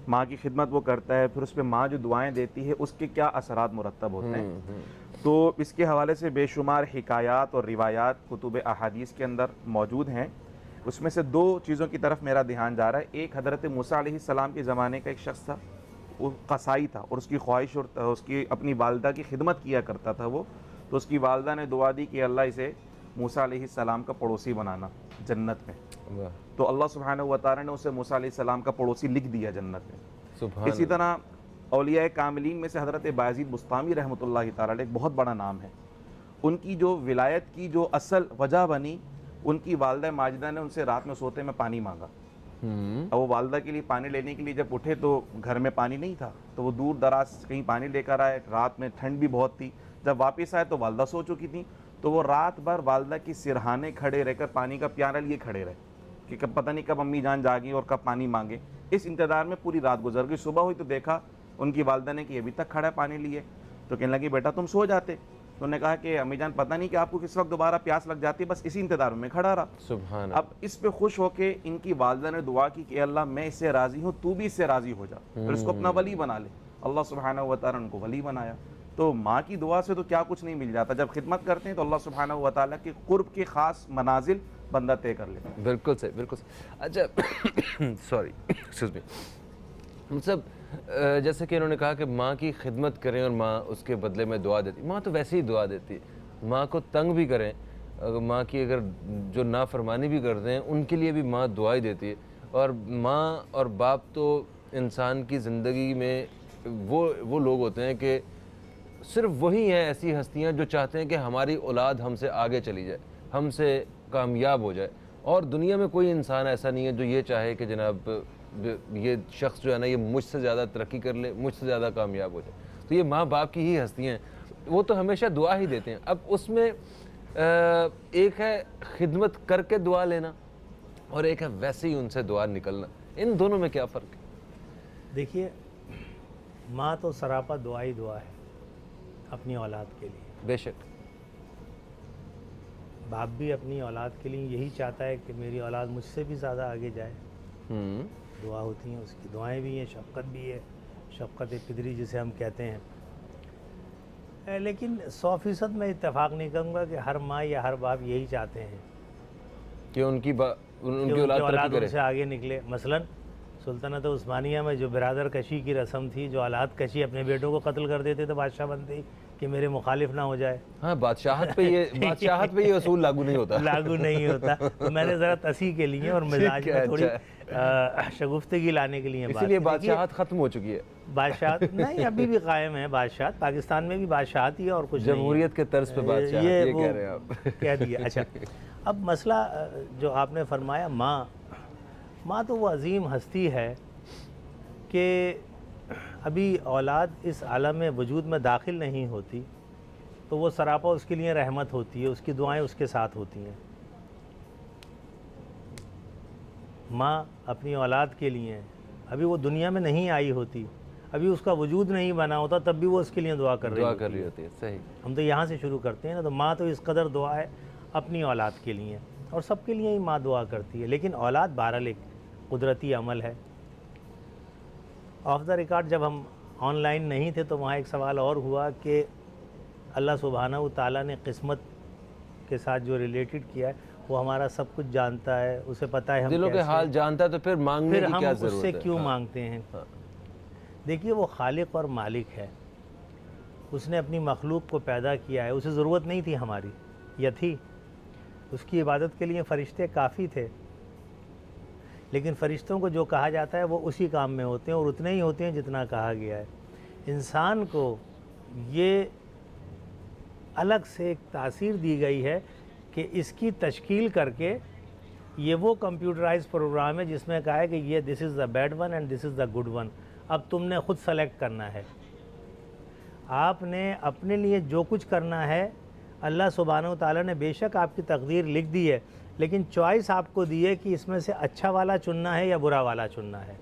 ماں کی خدمت وہ کرتا ہے، پھر اس پہ ماں جو دعائیں دیتی ہے اس کے کیا اثرات مرتب ہوتے ہیں۔ تو اس کے حوالے سے بے شمار حکایات اور روایات کتب احادیث کے اندر موجود ہیں۔ اس میں سے 2 چیزوں کی طرف میرا دھیان جا رہا ہے۔ ایک حضرت موسیٰ علیہ السلام کے زمانے کا ایک شخص تھا، وہ قصائی تھا، اور اس کی خواہش اور اس کی اپنی والدہ کی خدمت کیا کرتا تھا وہ، تو اس کی والدہ نے دعا دی کہ اللہ اسے موسیٰ علیہ السلام کا پڑوسی بنانا جنت میں، تو اللہ سبحانہ و تعالیٰ نے اسے موسیٰ علیہ السلام کا پڑوسی لکھ دیا جنت میں۔ اسی طرح اولیاء کاملین میں سے حضرت بایزید بسطامی رحمۃ اللہ تعالیٰ علیہ ایک بہت بڑا نام ہے۔ ان کی جو ولایت کی جو اصل وجہ بنی، ان کی والدہ ماجدہ نے ان سے رات میں سوتے میں پانی مانگا، اور وہ والدہ کے لیے پانی لینے کے لیے جب اٹھے تو گھر میں پانی نہیں تھا، تو وہ دور دراز کہیں پانی لے کر آئے، رات میں ٹھنڈ بھی بہت تھی، جب واپس آئے تو والدہ سو چکی تھیں، تو وہ رات بھر والدہ کی سرہانے کھڑے رہ کر پانی کا پیالہ لیے کھڑے رہے کہ کب پتہ نہیں کب امی جان جاگیں اور کب پانی مانگے۔ اس انتظار میں پوری رات گزر گئی۔ صبح ہوئی تو دیکھا ان کی والدہ نے کہ ابھی تک کھڑا ہے پانی لیے، تو کہنے لگی بیٹا تم سو جاتے، تو انہوں نے کہا کہ امی جان پتہ نہیں کہ آپ کو کس وقت دوبارہ پیاس لگ جاتی ہے، بس اسی انتظار میں کھڑا رہا۔ سبحان اب اس پہ خوش ہو کے ان کی والدہ نے دعا کی کہ اللہ میں اس سے راضی ہوں، تو بھی اس سے راضی ہو جا، پھر اس کو اپنا ولی بنا لے۔ اللہ سبحانہ و تعالیٰ نے ان کو ولی بنایا۔ تو ماں کی دعا سے تو کیا کچھ نہیں مل جاتا، جب خدمت کرتے ہیں تو اللہ سبحانہ و تعالیٰ کے قرب کے خاص منازل بندہ طے کر لیتا ہے۔ بالکل صحیح، بالکل صحیح۔ اچھا سوری ایکسکیوز می، مطلب جیسے کہ انہوں نے کہا کہ ماں کی خدمت کریں اور ماں اس کے بدلے میں دعا دیتی، ماں تو ویسے ہی دعا دیتی ہے، ماں کو تنگ بھی کریں، ماں کی اگر جو نافرمانی بھی کرتے ہیں ان کے لیے بھی ماں دعائی دیتی ہے۔ اور ماں اور باپ تو انسان کی زندگی میں وہ لوگ ہوتے ہیں کہ صرف وہی ہیں ایسی ہستیاں جو چاہتے ہیں کہ ہماری اولاد ہم سے آگے چلی جائے, ہم سے کامیاب ہو جائے, اور دنیا میں کوئی انسان ایسا نہیں ہے جو یہ چاہے کہ جناب یہ شخص جو ہے نا یہ مجھ سے زیادہ ترقی کر لے, مجھ سے زیادہ کامیاب ہو جائے. تو یہ ماں باپ کی ہی ہستیاں ہیں, وہ تو ہمیشہ دعا ہی دیتے ہیں. اب اس میں ایک ہے خدمت کر کے دعا لینا اور ایک ہے ویسے ہی ان سے دعا نکلنا, ان دونوں میں کیا فرق ہے؟ دیکھیے, ماں تو سراپا دعا ہی دعا ہے اپنی اولاد کے لیے. بے شک. باپ بھی اپنی اولاد کے لیے یہی چاہتا ہے کہ میری اولاد مجھ سے بھی زیادہ آگے جائے. دعا ہوتی ہیں, اس کی دعائیں بھی ہیں, شفقت بھی ہے, شفقت پدری جسے ہم کہتے ہیں. لیکن 100% میں اتفاق نہیں کروں گا کہ ہر ماں یا ہر باپ یہی چاہتے ہیں کہ ان کی اولاد ان سے آگے نکلے. مثلاً سلطنت عثمانیہ میں جو برادر کشی کی رسم تھی, جو اولاد کشی, اپنے بیٹوں کو قتل کر دیتے تھے بادشاہ بنتے ہی کہ میرے مخالف نہ ہو جائے. ہاں, بادشاہت پہ یہ اصول لاگو نہیں ہوتا. لاگو نہیں ہوتا. تو میں نے ذرا تصحیح کے لیے اور مزاج میں تھوڑی شگفتگی لانے کے لیے اسی لیے بادشاہت ختم ہو چکی ہے. بادشاہت نہیں, ابھی بھی قائم ہے بادشاہت. پاکستان میں بھی بادشاہت ہی ہے اور کچھ نہیں. جمہوریت کے طرز پہ بادشاہت, یہ کہہ رہے ہیں آپ. کہہ دیا. اچھا, اب مسئلہ جو آپ نے فرمایا, ماں تو وہ عظیم ہستی ہے کہ ابھی اولاد اس عالم وجود میں داخل نہیں ہوتی تو وہ سراپا اس کے لیے رحمت ہوتی ہے, اس کی دعائیں اس کے ساتھ ہوتی ہیں. ماں اپنی اولاد کے لیے, ابھی وہ دنیا میں نہیں آئی ہوتی, ابھی اس کا وجود نہیں بنا ہوتا, تب بھی وہ اس کے لیے دعا کر رہی ہوتی ہے. صحیح. ہم تو یہاں سے شروع کرتے ہیں نا. تو ماں تو اس قدر دعا ہے اپنی اولاد کے لیے, اور سب کے لیے ہی ماں دعا کرتی ہے. لیکن اولاد بہرحال ایک قدرتی عمل ہے. آف دا ریکارڈ جب ہم آن لائن نہیں تھے تو وہاں ایک سوال اور ہوا کہ اللہ سبحانہ و تعالیٰ نے قسمت کے ساتھ جو ریلیٹڈ کیا ہے, وہ ہمارا سب کچھ جانتا ہے, اسے پتہ ہے ہم دلوں کے حال جانتا ہے, تو پھر مانگنے کی کیا ضرورت ہے؟ اس سے کیوں مانگتے ہیں؟ دیکھیے, وہ خالق اور مالک ہے, اس نے اپنی مخلوق کو پیدا کیا ہے, اسے ضرورت نہیں تھی ہماری, یا تھی؟ اس کی عبادت کے لیے فرشتے کافی تھے. لیکن فرشتوں کو جو کہا جاتا ہے وہ اسی کام میں ہوتے ہیں, اور اتنے ہی ہوتے ہیں جتنا کہا گیا ہے. انسان کو یہ الگ سے ایک تاثیر دی گئی ہے کہ اس کی تشکیل کر کے یہ وہ کمپیوٹرائز پروگرام ہے جس میں کہا ہے کہ یہ this is the bad one and this is the good one. اب تم نے خود سلیکٹ کرنا ہے. آپ نے اپنے لیے جو کچھ کرنا ہے, اللہ سبحانہ و تعالیٰ نے بے شک آپ کی تقدیر لکھ دی ہے, لیکن چوائس آپ کو دی ہے کہ اس میں سے اچھا والا چننا ہے یا برا والا چننا ہے.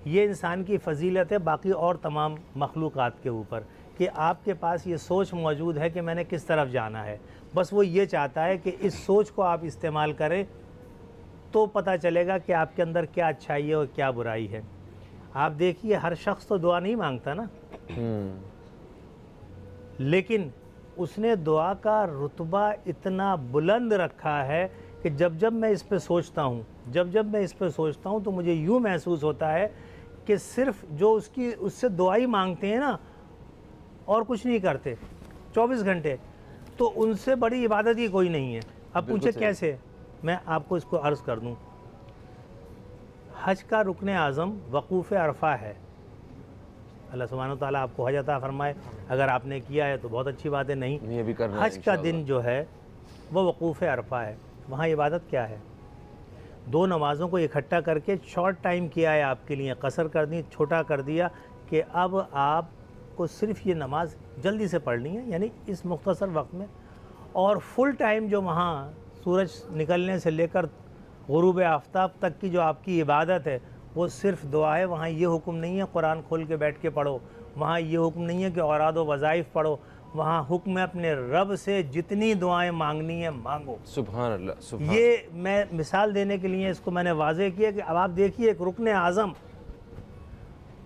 یہ انسان کی فضیلت ہے باقی اور تمام مخلوقات کے اوپر, کہ آپ کے پاس یہ سوچ موجود ہے کہ میں نے کس طرف جانا ہے. بس وہ یہ چاہتا ہے کہ اس سوچ کو آپ استعمال کریں تو پتہ چلے گا کہ آپ کے اندر کیا اچھائی ہے اور کیا برائی ہے. آپ دیکھیے, ہر شخص تو دعا نہیں مانگتا نا, لیکن اس نے دعا کا رتبہ اتنا بلند رکھا ہے کہ جب میں اس پہ سوچتا ہوں, جب میں اس پہ سوچتا ہوں تو مجھے یوں محسوس ہوتا ہے کہ صرف جو اس سے دعائی مانگتے ہیں نا, اور کچھ نہیں کرتے 24 گھنٹے, تو ان سے بڑی عبادت ہی کوئی نہیں ہے. اب پوچھے کیسے؟ میں آپ کو اس کو عرض کر دوں. حج کا رکن اعظم وقوف عرفہ ہے. اللہ سبحانہ و تعالیٰ آپ کو حج عطا فرمائے. اگر آپ نے کیا ہے تو بہت اچھی بات ہے, نہیں حج کا دن جو ہے وہ وقوف عرفہ ہے. وہاں عبادت کیا ہے؟ 2 نمازوں کو اکٹھا کر کے شارٹ ٹائم کیا ہے آپ کے لیے, قصر کر دی, چھوٹا کر دیا کہ اب آپ کو صرف یہ نماز جلدی سے پڑھنی ہے, یعنی اس مختصر وقت میں. اور فل ٹائم جو وہاں سورج نکلنے سے لے کر غروب آفتاب تک کی جو آپ کی عبادت ہے وہ صرف دعا ہے. وہاں یہ حکم نہیں ہے قرآن کھول کے بیٹھ کے پڑھو, وہاں یہ حکم نہیں ہے کہ اوراد و وظائف پڑھو, وہاں حکم ہے اپنے رب سے جتنی دعائیں مانگنی ہیں مانگو. سبحان اللہ, سبحان. یہ میں مثال دینے کے لیے اس کو میں نے واضح کیا کہ اب آپ دیکھیے, ایک رکن اعظم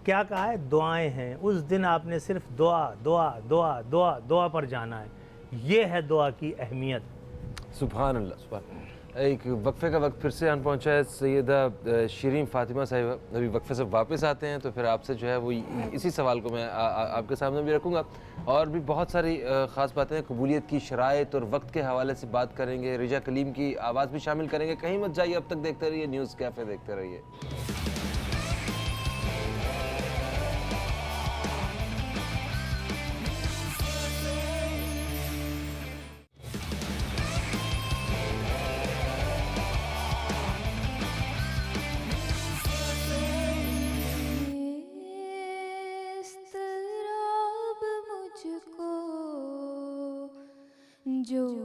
کیا کہا ہے؟ دعائیں ہیں. اس دن آپ نے صرف دعا دعا دعا دعا دعا پر جانا ہے. یہ ہے دعا کی اہمیت. سبحان اللہ, سبحان. ایک وقفے کا وقت پھر سے آن پہنچا ہے. سیدہ شیرین فاطمہ صاحبہ ابھی وقفے سے واپس آتے ہیں تو پھر آپ سے جو ہے وہ اسی سوال کو میں آپ کے سامنے بھی رکھوں گا, اور بھی بہت ساری خاص باتیں ہیں. قبولیت کی شرائط اور وقت کے حوالے سے بات کریں گے, رجا کلیم کی آواز بھی شامل کریں گے. کہیں مت جائیے, اب تک دیکھتے رہیے نیوز کیفے, دیکھتے رہیے.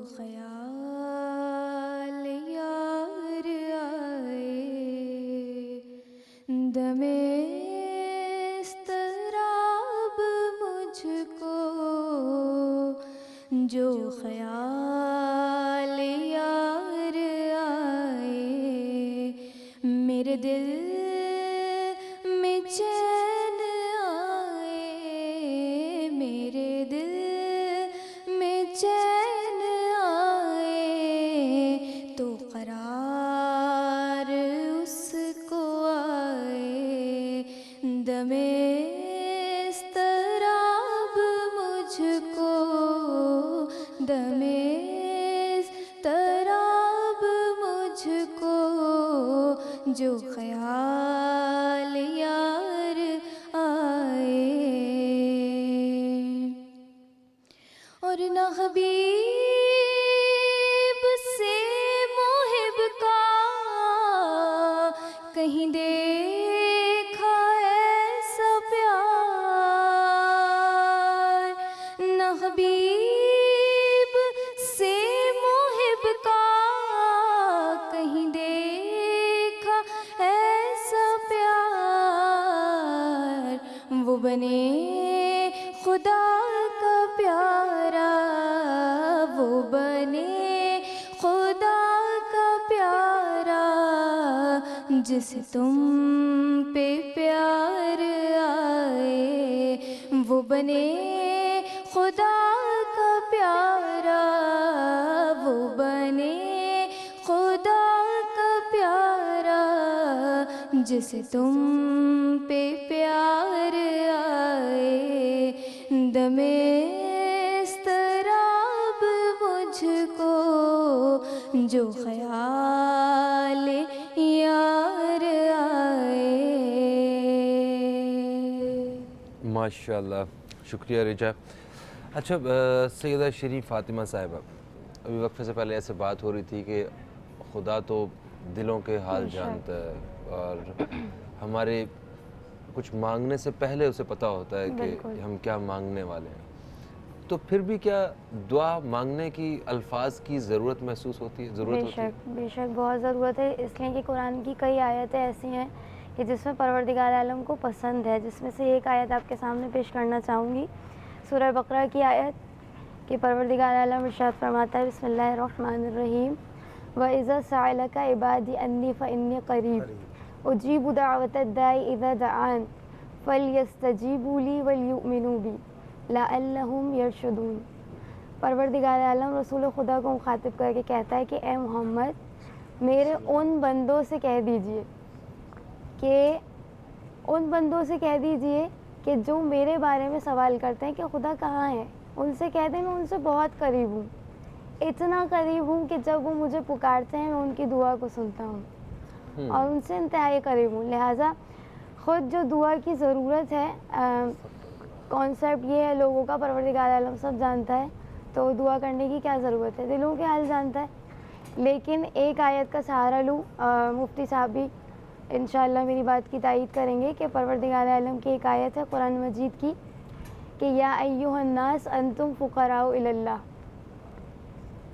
خیال یار آئے دمے اضطراب مجھ کو، جو خیال یار آئے میرے دل میں چین آئے، میرے دل میں چین آئے تو قرار اس کو آئے، دم اضطراب مجھ کو، دم اضطراب مجھ کو، جو خیال یار آئے، اور نہ حبیب سے محب کا کہیں دیکھا ایسا پیار، نہ حبیب سے محب کا کہیں دیکھا ایسا پیار، وہ بنے خدا کا پیارا، وہ بنے خدا کا پیارا، جسے تم پہ پیار آئے، وہ بنے خدا کا پیارا، وہ بنے خدا کا پیارا، جسے تم پہ پیار آئے، دم اضطراب مجھ کو، جو خیال یار آئے۔ ماشاءاللہ، شکریہ رجا۔ اچھا سیدہ شیریں فاطمہ صاحبہ، ابھی وقفے سے پہلے ایسے بات ہو رہی تھی کہ خدا تو دلوں کے حال جانتا ہے، اور ہمارے کچھ مانگنے سے پہلے اسے پتہ ہوتا ہے کہ ہم کیا مانگنے والے ہیں، تو پھر بھی کیا دعا مانگنے کی الفاظ کی ضرورت محسوس ہوتی ہے؟ ضرورت ہوتی ہے؟ بے شک بہت ضرورت ہے، اس لیے کہ قرآن کی کئی آیتیں ایسی ہیں کہ جس میں پروردگار عالم کو پسند ہے، جس میں سے ایک آیت آپ کے سامنے پیش کرنا چاہوں گی، سورہ بقرہ کی آیت کہ پروردگار عالم ارشاد فرماتا ہے، بسم اللہ الرحمن الرحیم، وَإِذَا سَأَلَكَ عِبَادِي أَنِّي فَإِنِّي قَرِيبٌ أُجِيبُ دَعْوَةَ الدَّاعِ إِذَا دَعَانِ فَلْيَسْتَجِيبُوا لِي وَلْيُؤْمِنُوا بِي لَعَلَّهُمْ يَرْشُدُونَ۔ پروردگار عالم رسول خدا کو مخاطب کر کے کہتا ہے کہ اے محمد، میرے ان بندوں سے کہہ دیجئے کہ جو میرے بارے میں سوال کرتے ہیں کہ خدا کہاں ہے، ان سے کہہ دیں میں ان سے بہت قریب ہوں، اتنا قریب ہوں کہ جب وہ مجھے پکارتے ہیں میں ان کی دعا کو سنتا ہوں اور ان سے انتہائی قریب ہوں۔ لہٰذا خود جو دعا کی ضرورت ہے، کانسیپٹ یہ ہے لوگوں کا، پروردگار عالم سب جانتا ہے، تو دعا کرنے کی کیا ضرورت ہے، دلوں کے حال جانتا ہے۔ لیکن ایک آیت کا سہارا لوں، مفتی صاحب بھی انشاءاللہ میری بات کی تائید کریں گے کہ پروردگار عالم کی ایک آیت ہے قرآن مجید کی کہ یا ایھا الناس انتم فقراء الی اللہ۔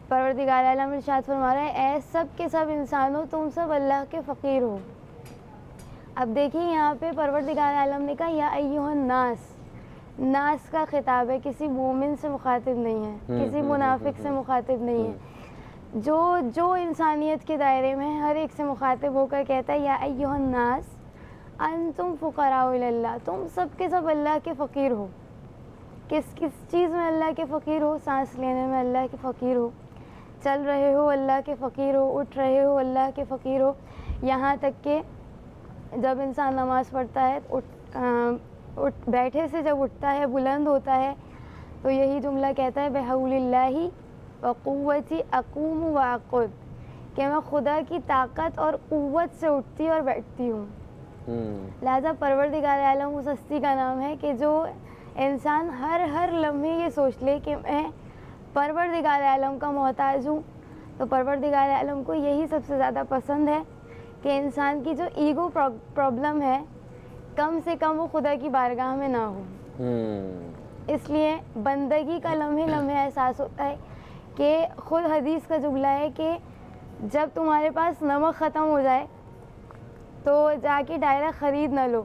پروردگار عالم ارشاد فرما رہا ہے اے سب کے سب انسانوں، تم سب اللہ کے فقیر ہو۔ اب دیکھیں یہاں پہ پروردگار عالم نے کہا یا ایھا الناس، ناس کا خطاب ہے، کسی مومن سے مخاطب نہیں ہے، کسی منافق سے مخاطب نہیں ہے، جو انسانیت کے دائرے میں ہر ایک سے مخاطب ہو کر کہتا ہے یا ایھا الناس انتم فقراء الی اللہ، تم سب کے سب اللہ کے فقیر ہو۔ کس چیز میں اللہ کے فقیر ہو؟ سانس لینے میں اللہ کے فقیر ہو، چل رہے ہو اللہ کے فقیر ہو، اٹھ رہے ہو اللہ کے فقیر ہو، یہاں تک کہ جب انسان نماز پڑھتا ہے بیٹھے سے جب اٹھتا ہے، بلند ہوتا ہے، تو یہی جملہ کہتا ہے بحول اللہ وقوتی اقوم واقعد، کہ میں خدا کی طاقت اور قوت سے اٹھتی اور بیٹھتی ہوں۔ لہذا پروردگار عالم اس ہستی کا نام ہے کہ جو انسان ہر لمحے یہ سوچ لے کہ میں پروردگار عالم کا محتاج ہوں، تو پروردگار عالم کو یہی سب سے زیادہ پسند ہے کہ انسان کی جو ایگو پرابلم ہے کم سے کم وہ خدا کی بارگاہ میں نہ ہو۔ اس لیے بندگی کا لمحے لمحے احساس ہوتا ہے کہ خود حدیث کا جملہ ہے کہ جب تمہارے پاس نمک ختم ہو جائے تو جا کے ڈائریکٹ خرید نہ لو،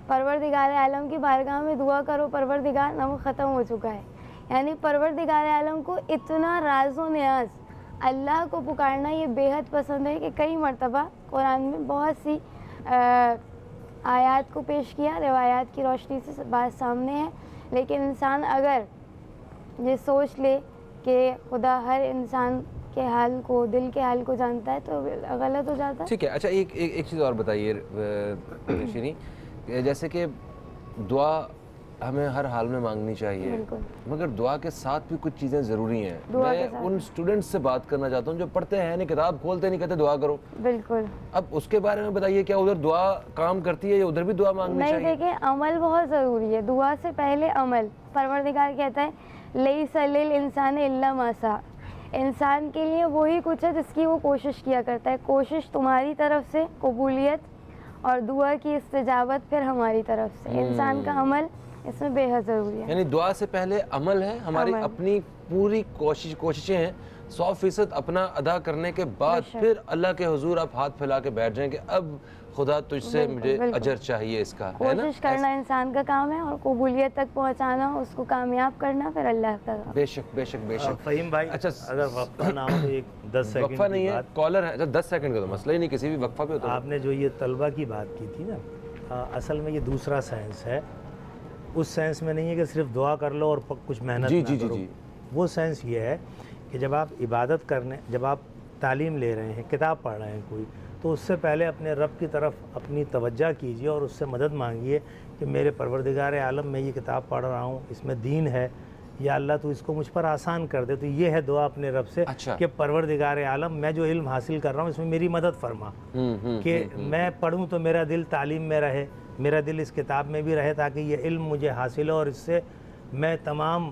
پروردگار عالم کی بارگاہ میں دعا کرو، پروردگار نمک ختم ہو چکا ہے. یعنی پروردگار عالم کو اتنا راز و نیاز اللہ کو پکارنا یہ بے حد پسند ہے کہ کئی مرتبہ قرآن میں بہت سی آیات کو پیش کیا، روایات کی روشنی سے بات سامنے ہے. لیکن انسان اگر یہ سوچ لے کہ خدا ہر انسان کے حال کو، دل کے حال کو جانتا ہے تو غلط ہو جاتا ہے. ٹھیک ہے. اچھا ایک چیز اور بتائیے شیریں، جیسے کہ دعا ہمیں ہر حال میں مانگنی چاہیے، بالکل، مگر دعا کے ساتھ بھی کچھ چیزیں ضروری ہیں. دعا میں کے ساتھ ان اسٹوڈنٹس سے بات کرنا چاہتا ہوں جو پڑھتے ہیں نہیں، کتاب کھولتے نہیں، کہتے دعا کرو. بالکل. اب اس کے بارے میں بتائیے، کیا ادھر دعا کام کرتی ہے یا ادھر بھی دعا مانگنی نہیں، چاہیے؟ دیکھیں عمل بہت ضروری ہے، دعا سے پہلے عمل. پروردگار کہتا ہے لیس للانسان الا ما سعی، انسان کے لیے وہی کچھ ہے جس کی وہ کوشش کیا کرتا ہے. کوشش تمہاری طرف سے، قبولیت، اور دعا کی استجابت پھر ہماری طرف سے. انسان کا عمل اس میں بے حد ضروری ہے. یعنی دعا سے پہلے عمل ہے، ہماری عمل. اپنی پوری کوششیں ہیں 100% اپنا ادا کرنے کے بعد بے شک. پھر اللہ کے حضور آپ ہاتھ پھیلا کے بیٹھ جائیں کہ اب خدا تجھ سے بالکل، مجھے بالکل. اجر چاہیے اس کا، ہے نا؟ کوشش کرنا انسان کا کام ہے اور قبولیت تک پہنچانا، اس کو کامیاب کرنا پھر اللہ کا کام. بے شک بے شک بے شک. فہیم بھائی، اچھا، اگر وقفہ نہ ہو تو ایک 10 سیکنڈ وقفہ نہیں کی ہے، بات. کالر ہے. اچھا 10 سیکنڈ کا تو مسئلہ ہی نہیں، کسی بھی وقفہ پہ ہوتا ہے. آپ نے جو یہ طلبہ کی بات کی تھی نا، اصل میں یہ دوسرا سائنس ہے. اس سائنس میں نہیں ہے کہ صرف دعا کر لو اور کچھ محنت جی نہ جی جی کرو. جی. وہ سائنس یہ ہے کہ جب آپ عبادت کرنے، جب آپ تعلیم لے رہے ہیں، کتاب پڑھ رہے ہیں کوئی، تو اس سے پہلے اپنے رب کی طرف اپنی توجہ کیجیے اور اس سے مدد مانگیے کہ میرے پروردگار عالم، میں یہ کتاب پڑھ رہا ہوں، اس میں دین ہے، یا اللہ تو اس کو مجھ پر آسان کر دے. تو یہ ہے دعا اپنے رب سے اچھا. کہ پروردگار عالم، میں جو علم حاصل کر رہا ہوں اس میں میری مدد فرما، کہ میں پڑھوں تو میرا دل تعلیم میں رہے، میرا دل اس کتاب میں بھی رہے، تاکہ یہ علم مجھے حاصل ہو اور اس سے میں تمام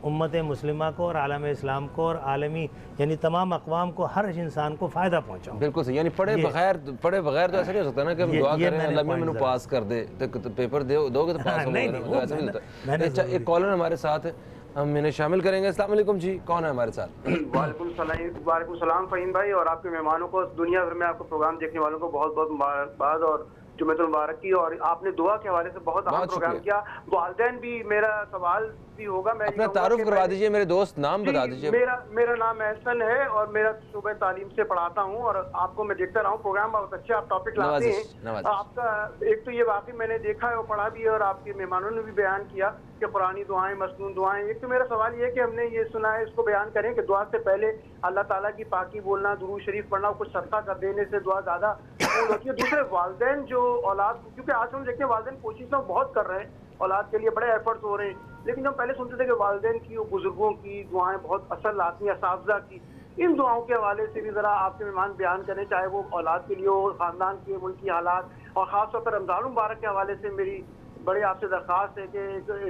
امت مسلمہ کو اور عالم اسلام کو اور عالمی یعنی تمام اقوام کو، ہر انسان کو فائدہ پہنچاؤں. بالکل صحیح. یعنی پڑھے بغیر تو ایسا نہیں ہو سکتا نا کہ ہم دعا کریں اللہ میں مجھے پاس کر دے، تو پیپر دو گے تو پاس ہو گے، ایسا نہیں ہوتا. اچھا ایک کالر ہمارے ساتھ ہے، ہم انہیں شامل کریں گے. السلام علیکم جی، کون ہے ہمارے ساتھ؟ وعلیکم السلام فہیم بھائی، اور آپ کے مہمانوں کو، دنیا بھر میں آپ کو پروگرام دیکھنے والوں کو بہت بہت مبارکباد اور جمعۃ المبارک کی. اور آپ نے دعا کے حوالے سے بہت اہم پروگرام کیا. والدین بھی، میرا سوال بھی ہوگا. میں اپنا تعارف کروا دیجئے میرے دوست، نام بتا دیجئے. میرا نام احسن ہے اور میرا صوبہ تعلیم سے پڑھاتا ہوں، اور آپ کو میں دیکھتا رہا ہوں، پروگرام بہت اچھا آپ ٹاپک لاتے ہیں. آپ کا ایک تو یہ واقعی میں نے دیکھا ہے اور پڑھا بھی ہے، اور آپ کے مہمانوں نے بھی بیان کیا کہ قرآنی دعائیں، مسنون دعائیں. ایک تو میرا سوال یہ ہے کہ ہم نے یہ سنا ہے، اس کو بیان کریں کہ دعا سے پہلے اللہ تعالیٰ کی پاکی بولنا، درود شریف پڑھنا، کچھ صدقہ کر دینے سے دعا زیادہ قبول ہوتی ہے. دوسرے والدین جو اولاد، کیونکہ آج ہم دیکھتے ہیں والدین کوشش تو بہت کر رہے ہیں، اولاد کے لیے بڑے ایفرٹس ہو رہے ہیں، لیکن ہم پہلے سنتے تھے کہ والدین کی، بزرگوں کی دعائیں بہت اثر لاتی ہیں، اساتذہ کی. ان دعاؤں کے حوالے سے بھی ذرا آپ کے مہمان بیان کریں، چاہے وہ اولاد کے لیے ہو، خاندان کے، ملکی حالات، اور خاص طور پر رمضان المبارک کے حوالے سے میری بڑے آپ سے درخواست ہے کہ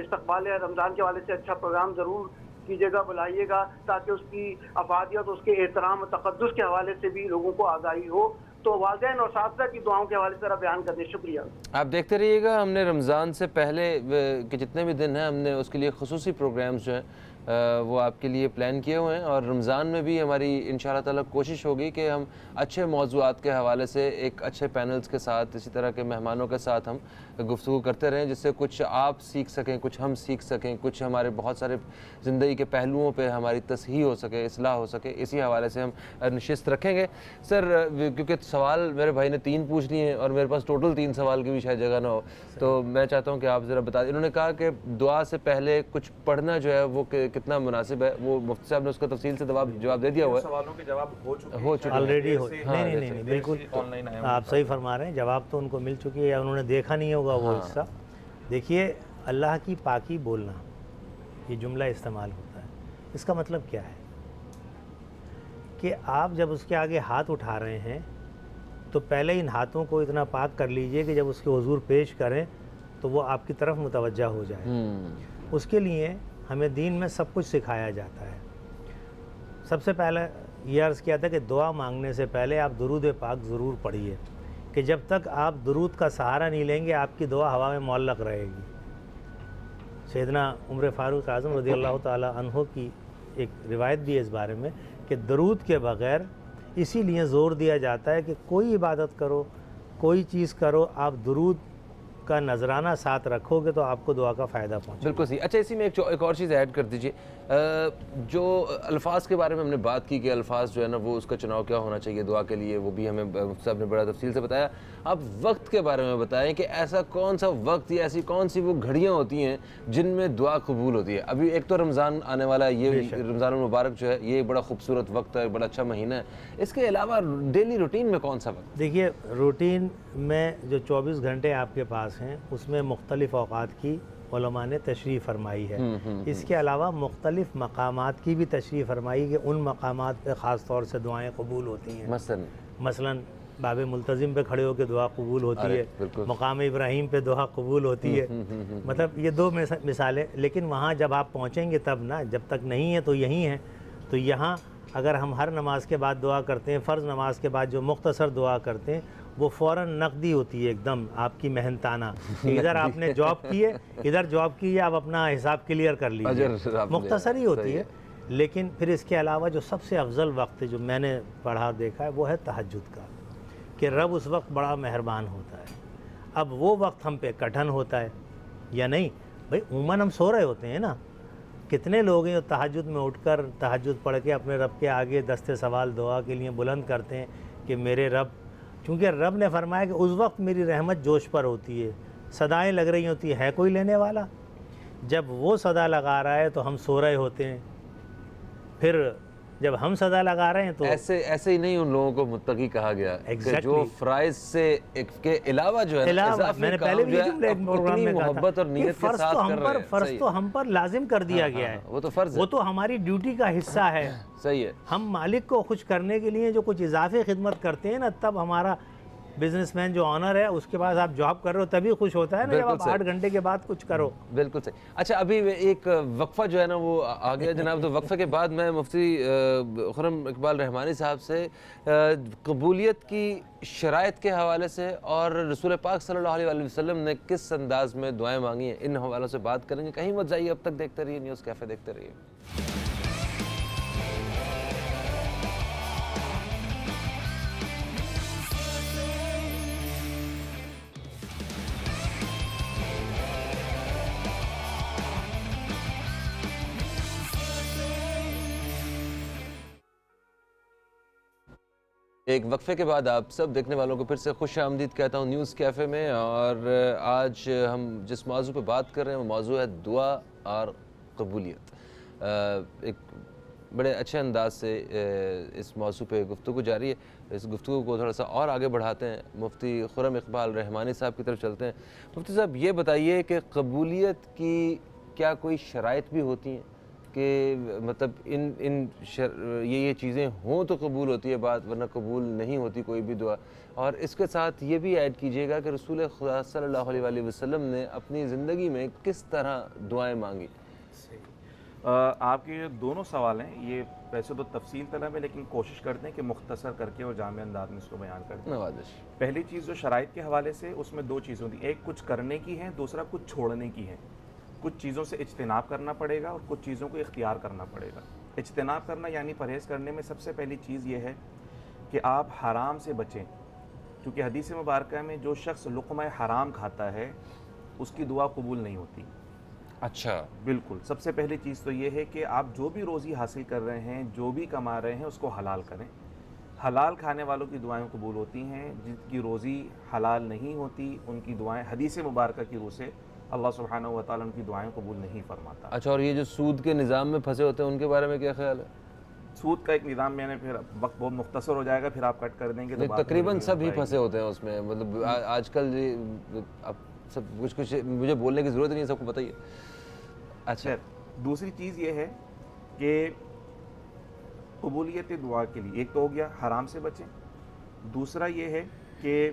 استقبال رمضان کے حوالے سے اچھا پروگرام ضرور کیجیے گا، بلائیے گا، تاکہ اس کی افادیت، اس کے احترام و تقدس کے حوالے سے بھی لوگوں کو آگاہی ہو. تو والدین اور اساتذہ کی دعاؤں کے حوالے سے ذرا بیان کرنے. شکریہ. آپ دیکھتے رہیے گا، ہم نے رمضان سے پہلے کے جتنے بھی دن ہیں، ہم نے اس کے لیے خصوصی پروگرامز جو ہیں وہ آپ کے لیے پلان کیے ہوئے ہیں، اور رمضان میں بھی ہماری انشاءاللہ تعالیٰ کوشش ہوگی کہ ہم اچھے موضوعات کے حوالے سے ایک اچھے پینلز کے ساتھ، اسی طرح کے مہمانوں کے ساتھ ہم گفتگو کرتے رہیں، جس سے کچھ آپ سیکھ سکیں، کچھ ہم سیکھ سکیں، کچھ ہمارے بہت سارے زندگی کے پہلوؤں پہ ہماری تصحیح ہو سکے، اصلاح ہو سکے. اسی حوالے سے ہم نشست رکھیں گے. سر کیونکہ سوال میرے بھائی نے 3 پوچھ لیے ہیں اور میرے پاس ٹوٹل 3 سوال کی بھی شاید جگہ نہ ہو، تو میں چاہتا ہوں کہ آپ ذرا بتا دیں. انہوں نے کہا کہ دعا سے پہلے کچھ پڑھنا جو ہے وہ کتنا مناسب ہے. وہ مفتی صاحب نے اس کا تفصیل سے جواب دے دیا ہوا ہے. سوالوں کے جواب ہو چکے آلریڈی ہو. نہیں بالکل آپ صحیح فرما رہے ہیں، جواب تو ان کو مل چکی ہے یا انہوں نے دیکھا نہیں ہوگا وہ حصہ. دیکھیے، اللہ کی پاکی بولنا، یہ جملہ استعمال ہوتا ہے، اس کا مطلب کیا ہے کہ آپ جب اس کے آگے ہاتھ اٹھا رہے ہیں تو پہلے ان ہاتھوں کو اتنا پاک کر لیجئے کہ جب اس کے حضور پیش کریں تو وہ آپ کی طرف متوجہ ہو جائے. اس کے لیے ہمیں دین میں سب کچھ سکھایا جاتا ہے. سب سے پہلے یہ عرض کیا تھا کہ دعا مانگنے سے پہلے آپ درود پاک ضرور پڑھیے، کہ جب تک آپ درود کا سہارا نہیں لیں گے آپ کی دعا ہوا میں معلق رہے گی. سیدنا عمر فاروق اعظم رضی اللہ تعالی عنہ کی ایک روایت بھی ہے اس بارے میں کہ درود کے بغیر اسی لیے زور دیا جاتا ہے کہ کوئی عبادت کرو، کوئی چیز کرو، آپ درود کا نذرانہ ساتھ رکھو گے تو آپ کو دعا کا فائدہ پہنچے۔ بالکل صحیح۔ اچھا، اسی میں ایک اور چیز ایڈ کر دیجئے، جو الفاظ کے بارے میں ہم نے بات کی کہ الفاظ جو ہے نا وہ اس کا چناؤ کیا ہونا چاہیے دعا کے لیے، وہ بھی ہمیں مفتی صاحب نے بڑا تفصیل سے بتایا۔ آپ وقت کے بارے میں بتائیں کہ ایسا کون سا وقت یا ایسی کون سی وہ گھڑیاں ہوتی ہیں جن میں دعا قبول ہوتی ہے؟ ابھی ایک تو رمضان آنے والا ہے، یہ رمضان المبارک جو ہے یہ بڑا خوبصورت وقت ہے، بڑا اچھا مہینہ ہے، اس کے علاوہ ڈیلی روٹین میں کون سا وقت؟ دیکھیے، روٹین میں جو 24 گھنٹے آپ کے پاس ہیں اس میں مختلف اوقات کی علماء نے تشریح فرمائی ہے۔ اس کے علاوہ مختلف مقامات کی بھی تشریح فرمائی کہ ان مقامات پہ خاص طور سے دعائیں قبول ہوتی ہیں۔ مثلاً باب ملتزم پہ کھڑے ہو کے دعا قبول ہوتی ہے، مقام ابراہیم پہ دعا قبول ہوتی ہے۔ مطلب یہ دو مثالیں، لیکن وہاں جب آپ پہنچیں گے تب نا، جب تک نہیں ہے تو یہیں ہیں۔ تو یہاں اگر ہم ہر نماز کے بعد دعا کرتے ہیں، فرض نماز کے بعد جو مختصر دعا کرتے ہیں وہ فوراً نقدی ہوتی ہے، ایک دم آپ کی محنتانہ۔ ادھر آپ نے جاب کی ہے، ادھر جاب کی ہے، آپ اپنا حساب کلیئر کر لیجیے، مختصر ہی ہوتی ہے۔ لیکن پھر اس کے علاوہ جو سب سے افضل وقت جو میں نے پڑھا دیکھا ہے وہ ہے تہجد کا، کہ رب اس وقت بڑا مہربان ہوتا ہے۔ اب وہ وقت ہم پہ کٹھن ہوتا ہے یا نہیں؟ بھئی عموماً ہم سو رہے ہوتے ہیں نا، کتنے لوگ ہیں جو تہجد میں اٹھ کر تہجد پڑھ کے اپنے رب کے آگے دست سوال دعا کے لیے بلند کرتے ہیں کہ میرے رب، چونکہ رب نے فرمایا کہ اس وقت میری رحمت جوش پر ہوتی ہے، صدائیں لگ رہی ہوتی ہے کوئی لینے والا؟ جب وہ صدا لگا رہا ہے تو ہم سو رہے ہوتے ہیں، پھر جب ہم صدا لگا رہے ہیں تو ایسے ہی نہیں ان لوگوں کو متقی کہا گیا کہ جو فرائض سے کے علاوہ جو ہے میں نے پہلے بھی پروگرام میں محبت اور نیت کے ساتھ کر رہے ہیں۔ فرض تو ہم پر لازم کر دیا گیا ہے، وہ تو فرض ہے، وہ تو ہماری ڈیوٹی کا حصہ ہے۔ صحیح ہے۔ ہم مالک کو خوش کرنے کے لیے جو کچھ اضافی خدمت کرتے ہیں نا، تب ہمارا بزنس مین جو آنر ہے اس کے بعد آپ جاب کر رہے ہو تبھی خوش ہوتا ہے نا، جب آپ 8 گھنٹے کے بعد کچھ کرو۔ بالکل صحیح۔ اچھا، ابھی ایک وقفہ جو ہے نا وہ آ گیا جناب، تو وقفے کے بعد میں مفتی خرم اقبال رحمانی صاحب سے قبولیت کی شرائط کے حوالے سے اور رسول پاک صلی اللہ علیہ وسلم نے کس انداز میں دعائیں مانگی ہیں، ان حوالوں سے بات کریں گے۔ کہیں مت جائیے، اب تک دیکھتے رہیے نیوز کیفے، دیکھتے رہیے۔ ایک وقفے کے بعد آپ سب دیکھنے والوں کو پھر سے خوش آمدید کہتا ہوں نیوز کیفے میں، اور آج ہم جس موضوع پہ بات کر رہے ہیں وہ موضوع ہے دعا اور قبولیت۔ ایک بڑے اچھے انداز سے اس موضوع پہ گفتگو جاری ہے۔ اس گفتگو کو تھوڑا سا اور آگے بڑھاتے ہیں، مفتی خرم اقبال رحمانی صاحب کی طرف چلتے ہیں۔ مفتی صاحب یہ بتائیے کہ قبولیت کی کیا کوئی شرائط بھی ہوتی ہیں کہ مطلب یہ چیزیں ہوں تو قبول ہوتی ہے بات، ورنہ قبول نہیں ہوتی کوئی بھی دعا؟ اور اس کے ساتھ یہ بھی ایڈ کیجئے گا کہ رسول خدا صلی اللہ علیہ وسلم نے اپنی زندگی میں کس طرح دعائیں مانگی؟ آپ کے جو دونوں سوال ہیں یہ ویسے تو تفصیل طلب ہے، لیکن کوشش کرتے ہیں کہ مختصر کر کے اور جامع انداز میں اس کو بیان کر دیں۔ نوازش۔ پہلی چیز جو شرائط کے حوالے سے، اس میں 2 چیزیں ہوتی ہیں، ایک کچھ کرنے کی ہے، دوسرا کچھ چھوڑنے کی ہے۔ کچھ چیزوں سے اجتناب کرنا پڑے گا اور کچھ چیزوں کو اختیار کرنا پڑے گا۔ اجتناب کرنا یعنی پرہیز کرنے میں سب سے پہلی چیز یہ ہے کہ آپ حرام سے بچیں، کیونکہ حدیث مبارکہ میں جو شخص لقمہ حرام کھاتا ہے اس کی دعا قبول نہیں ہوتی۔ اچھا، بالکل۔ سب سے پہلی چیز تو یہ ہے کہ آپ جو بھی روزی حاصل کر رہے ہیں، جو بھی کما رہے ہیں، اس کو حلال کریں۔ حلال کھانے والوں کی دعائیں قبول ہوتی ہیں، جن کی روزی حلال نہیں ہوتی ان کی دعائیں حدیث مبارکہ کی روح سے اللہ سبحانہ و تعالیٰ ان کی دعائیں قبول نہیں فرماتا۔ اچھا، اور یہ جو سود کے نظام میں پھنسے ہوتے ہیں ان کے بارے میں کیا خیال ہے؟ سود کا ایک نظام، میں نے پھر وقت بہت مختصر ہو جائے گا، پھر آپ کٹ کر دیں گے تو تقریباً سب ہی پھنسے ہوتے ہیں اس میں، مطلب آج کل اب سب کچھ مجھے بولنے کی ضرورت نہیں ہے، سب کو بتائیے۔ اچھا، دوسری چیز یہ ہے کہ قبولیت دعا کے لیے ایک تو ہو گیا حرام سے بچیں، دوسرا یہ ہے کہ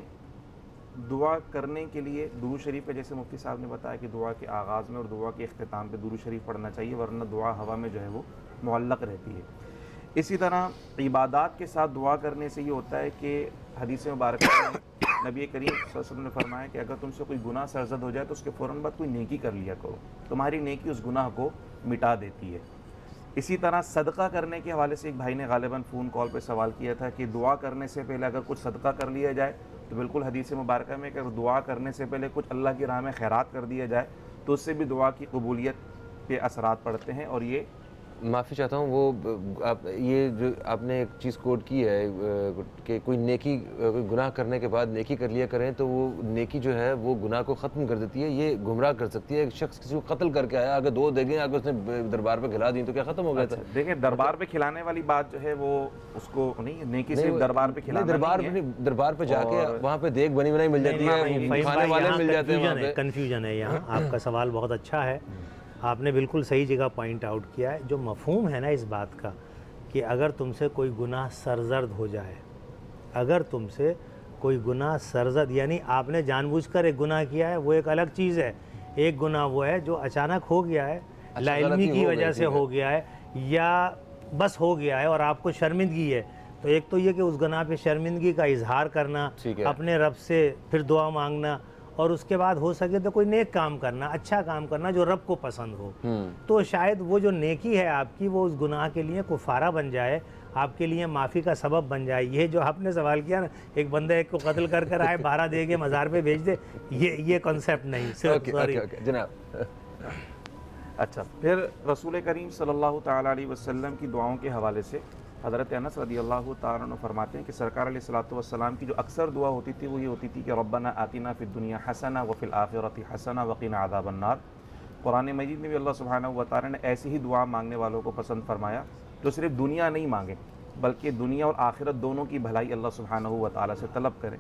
دعا کرنے کے لیے درود شریف پہ، جیسے مفتی صاحب نے بتایا کہ دعا کے آغاز میں اور دعا کے اختتام پہ درود شریف پڑھنا چاہیے، ورنہ دعا ہوا میں جو ہے وہ معلق رہتی ہے۔ اسی طرح عبادات کے ساتھ دعا کرنے سے یہ ہوتا ہے کہ حدیث مبارکہ میں نبی کریم صلی اللہ علیہ وسلم نے فرمایا کہ اگر تم سے کوئی گناہ سرزد ہو جائے تو اس کے فوراً بعد کوئی نیکی کر لیا کرو، تمہاری نیکی اس گناہ کو مٹا دیتی ہے۔ اسی طرح صدقہ کرنے کے حوالے سے ایک بھائی نے غالباً فون کال پہ سوال کیا تھا کہ دعا کرنے سے پہلے اگر کچھ صدقہ کر لیا جائے تو بالکل حدیث مبارکہ میں کہ اگر دعا کرنے سے پہلے کچھ اللہ کی راہ میں خیرات کر دیا جائے تو اس سے بھی دعا کی قبولیت کے اثرات پڑتے ہیں. اور یہ معافی چاہتا ہوں، وہ یہ جو آپ نے ایک چیز کوٹ کی ہے کہ کوئی نیکی، کوئی گناہ کرنے کے بعد نیکی کر لیا کریں تو وہ نیکی جو ہے وہ گناہ کو ختم کر دیتی ہے، یہ گمراہ کر سکتی ہے. ایک شخص کسی کو قتل کر کے آیا، اگر 2 دیگیں اگر اس نے دربار پہ کھلا دیں تو کیا ختم ہو گیا تھا؟ دیکھیں دربار پہ کھلانے والی بات جو ہے وہ اس کو نہیں، نیکی صرف دربار پہ کھلانا نہیں ہے. دربار پہ جا کے وہاں پہ دیگ بنی بنائی مل جاتی ہے، کھانے والے مل جاتے ہیں وہاں پہ. کنفیوژن ہے یہاں. آپ کا سوال بہت اچھا ہے، آپ نے بالکل صحیح جگہ پوائنٹ آؤٹ کیا ہے. جو مفہوم ہے نا اس بات کا کہ اگر تم سے کوئی گناہ سرزد ہو جائے، اگر تم سے کوئی گناہ سرزد، یعنی آپ نے جان بوجھ کر ایک گناہ کیا ہے، وہ ایک الگ چیز ہے. ایک گناہ وہ ہے جو اچانک ہو گیا ہے، لا علمی کی وجہ سے ہو گیا ہے یا بس ہو گیا ہے اور آپ کو شرمندگی ہے. تو ایک تو یہ کہ اس گناہ پہ شرمندگی کا اظہار کرنا، اپنے رب سے پھر دعا مانگنا، اور اس کے بعد ہو سکے تو کوئی نیک کام کرنا، اچھا کام کرنا جو رب کو پسند ہو. تو شاید وہ جو نیکی ہے آپ کی وہ اس گناہ کے لیے کفارہ بن جائے، آپ کے لیے معافی کا سبب بن جائے. یہ جو آپ نے سوال کیا نا، ایک بندہ ایک کو قتل کر آئے 12 دے کے مزار پہ بھیج دے، یہ کنسیپٹ نہیں. جناب اچھا، پھر رسول کریم صلی اللہ تعالیٰ علیہ وسلم کی دعاؤں کے حوالے سے حضرت انس رضی اللہ تعالیٰ عنہ فرماتے ہیں کہ سرکار علیہ الصلوۃ والسلام کی جو اکثر دعا ہوتی تھی وہ یہ ہوتی تھی کہ ربنا آتنا فی الدنیا حسنہ وفی الآخرۃ حسنہ وقنا عذاب النار. قرآن مجید میں بھی اللہ سبحانہ و تعالیٰ نے ایسی ہی دعا مانگنے والوں کو پسند فرمایا جو صرف دنیا نہیں مانگے بلکہ دنیا اور آخرت دونوں کی بھلائی اللہ سبحانہ و تعالیٰ سے طلب کریں.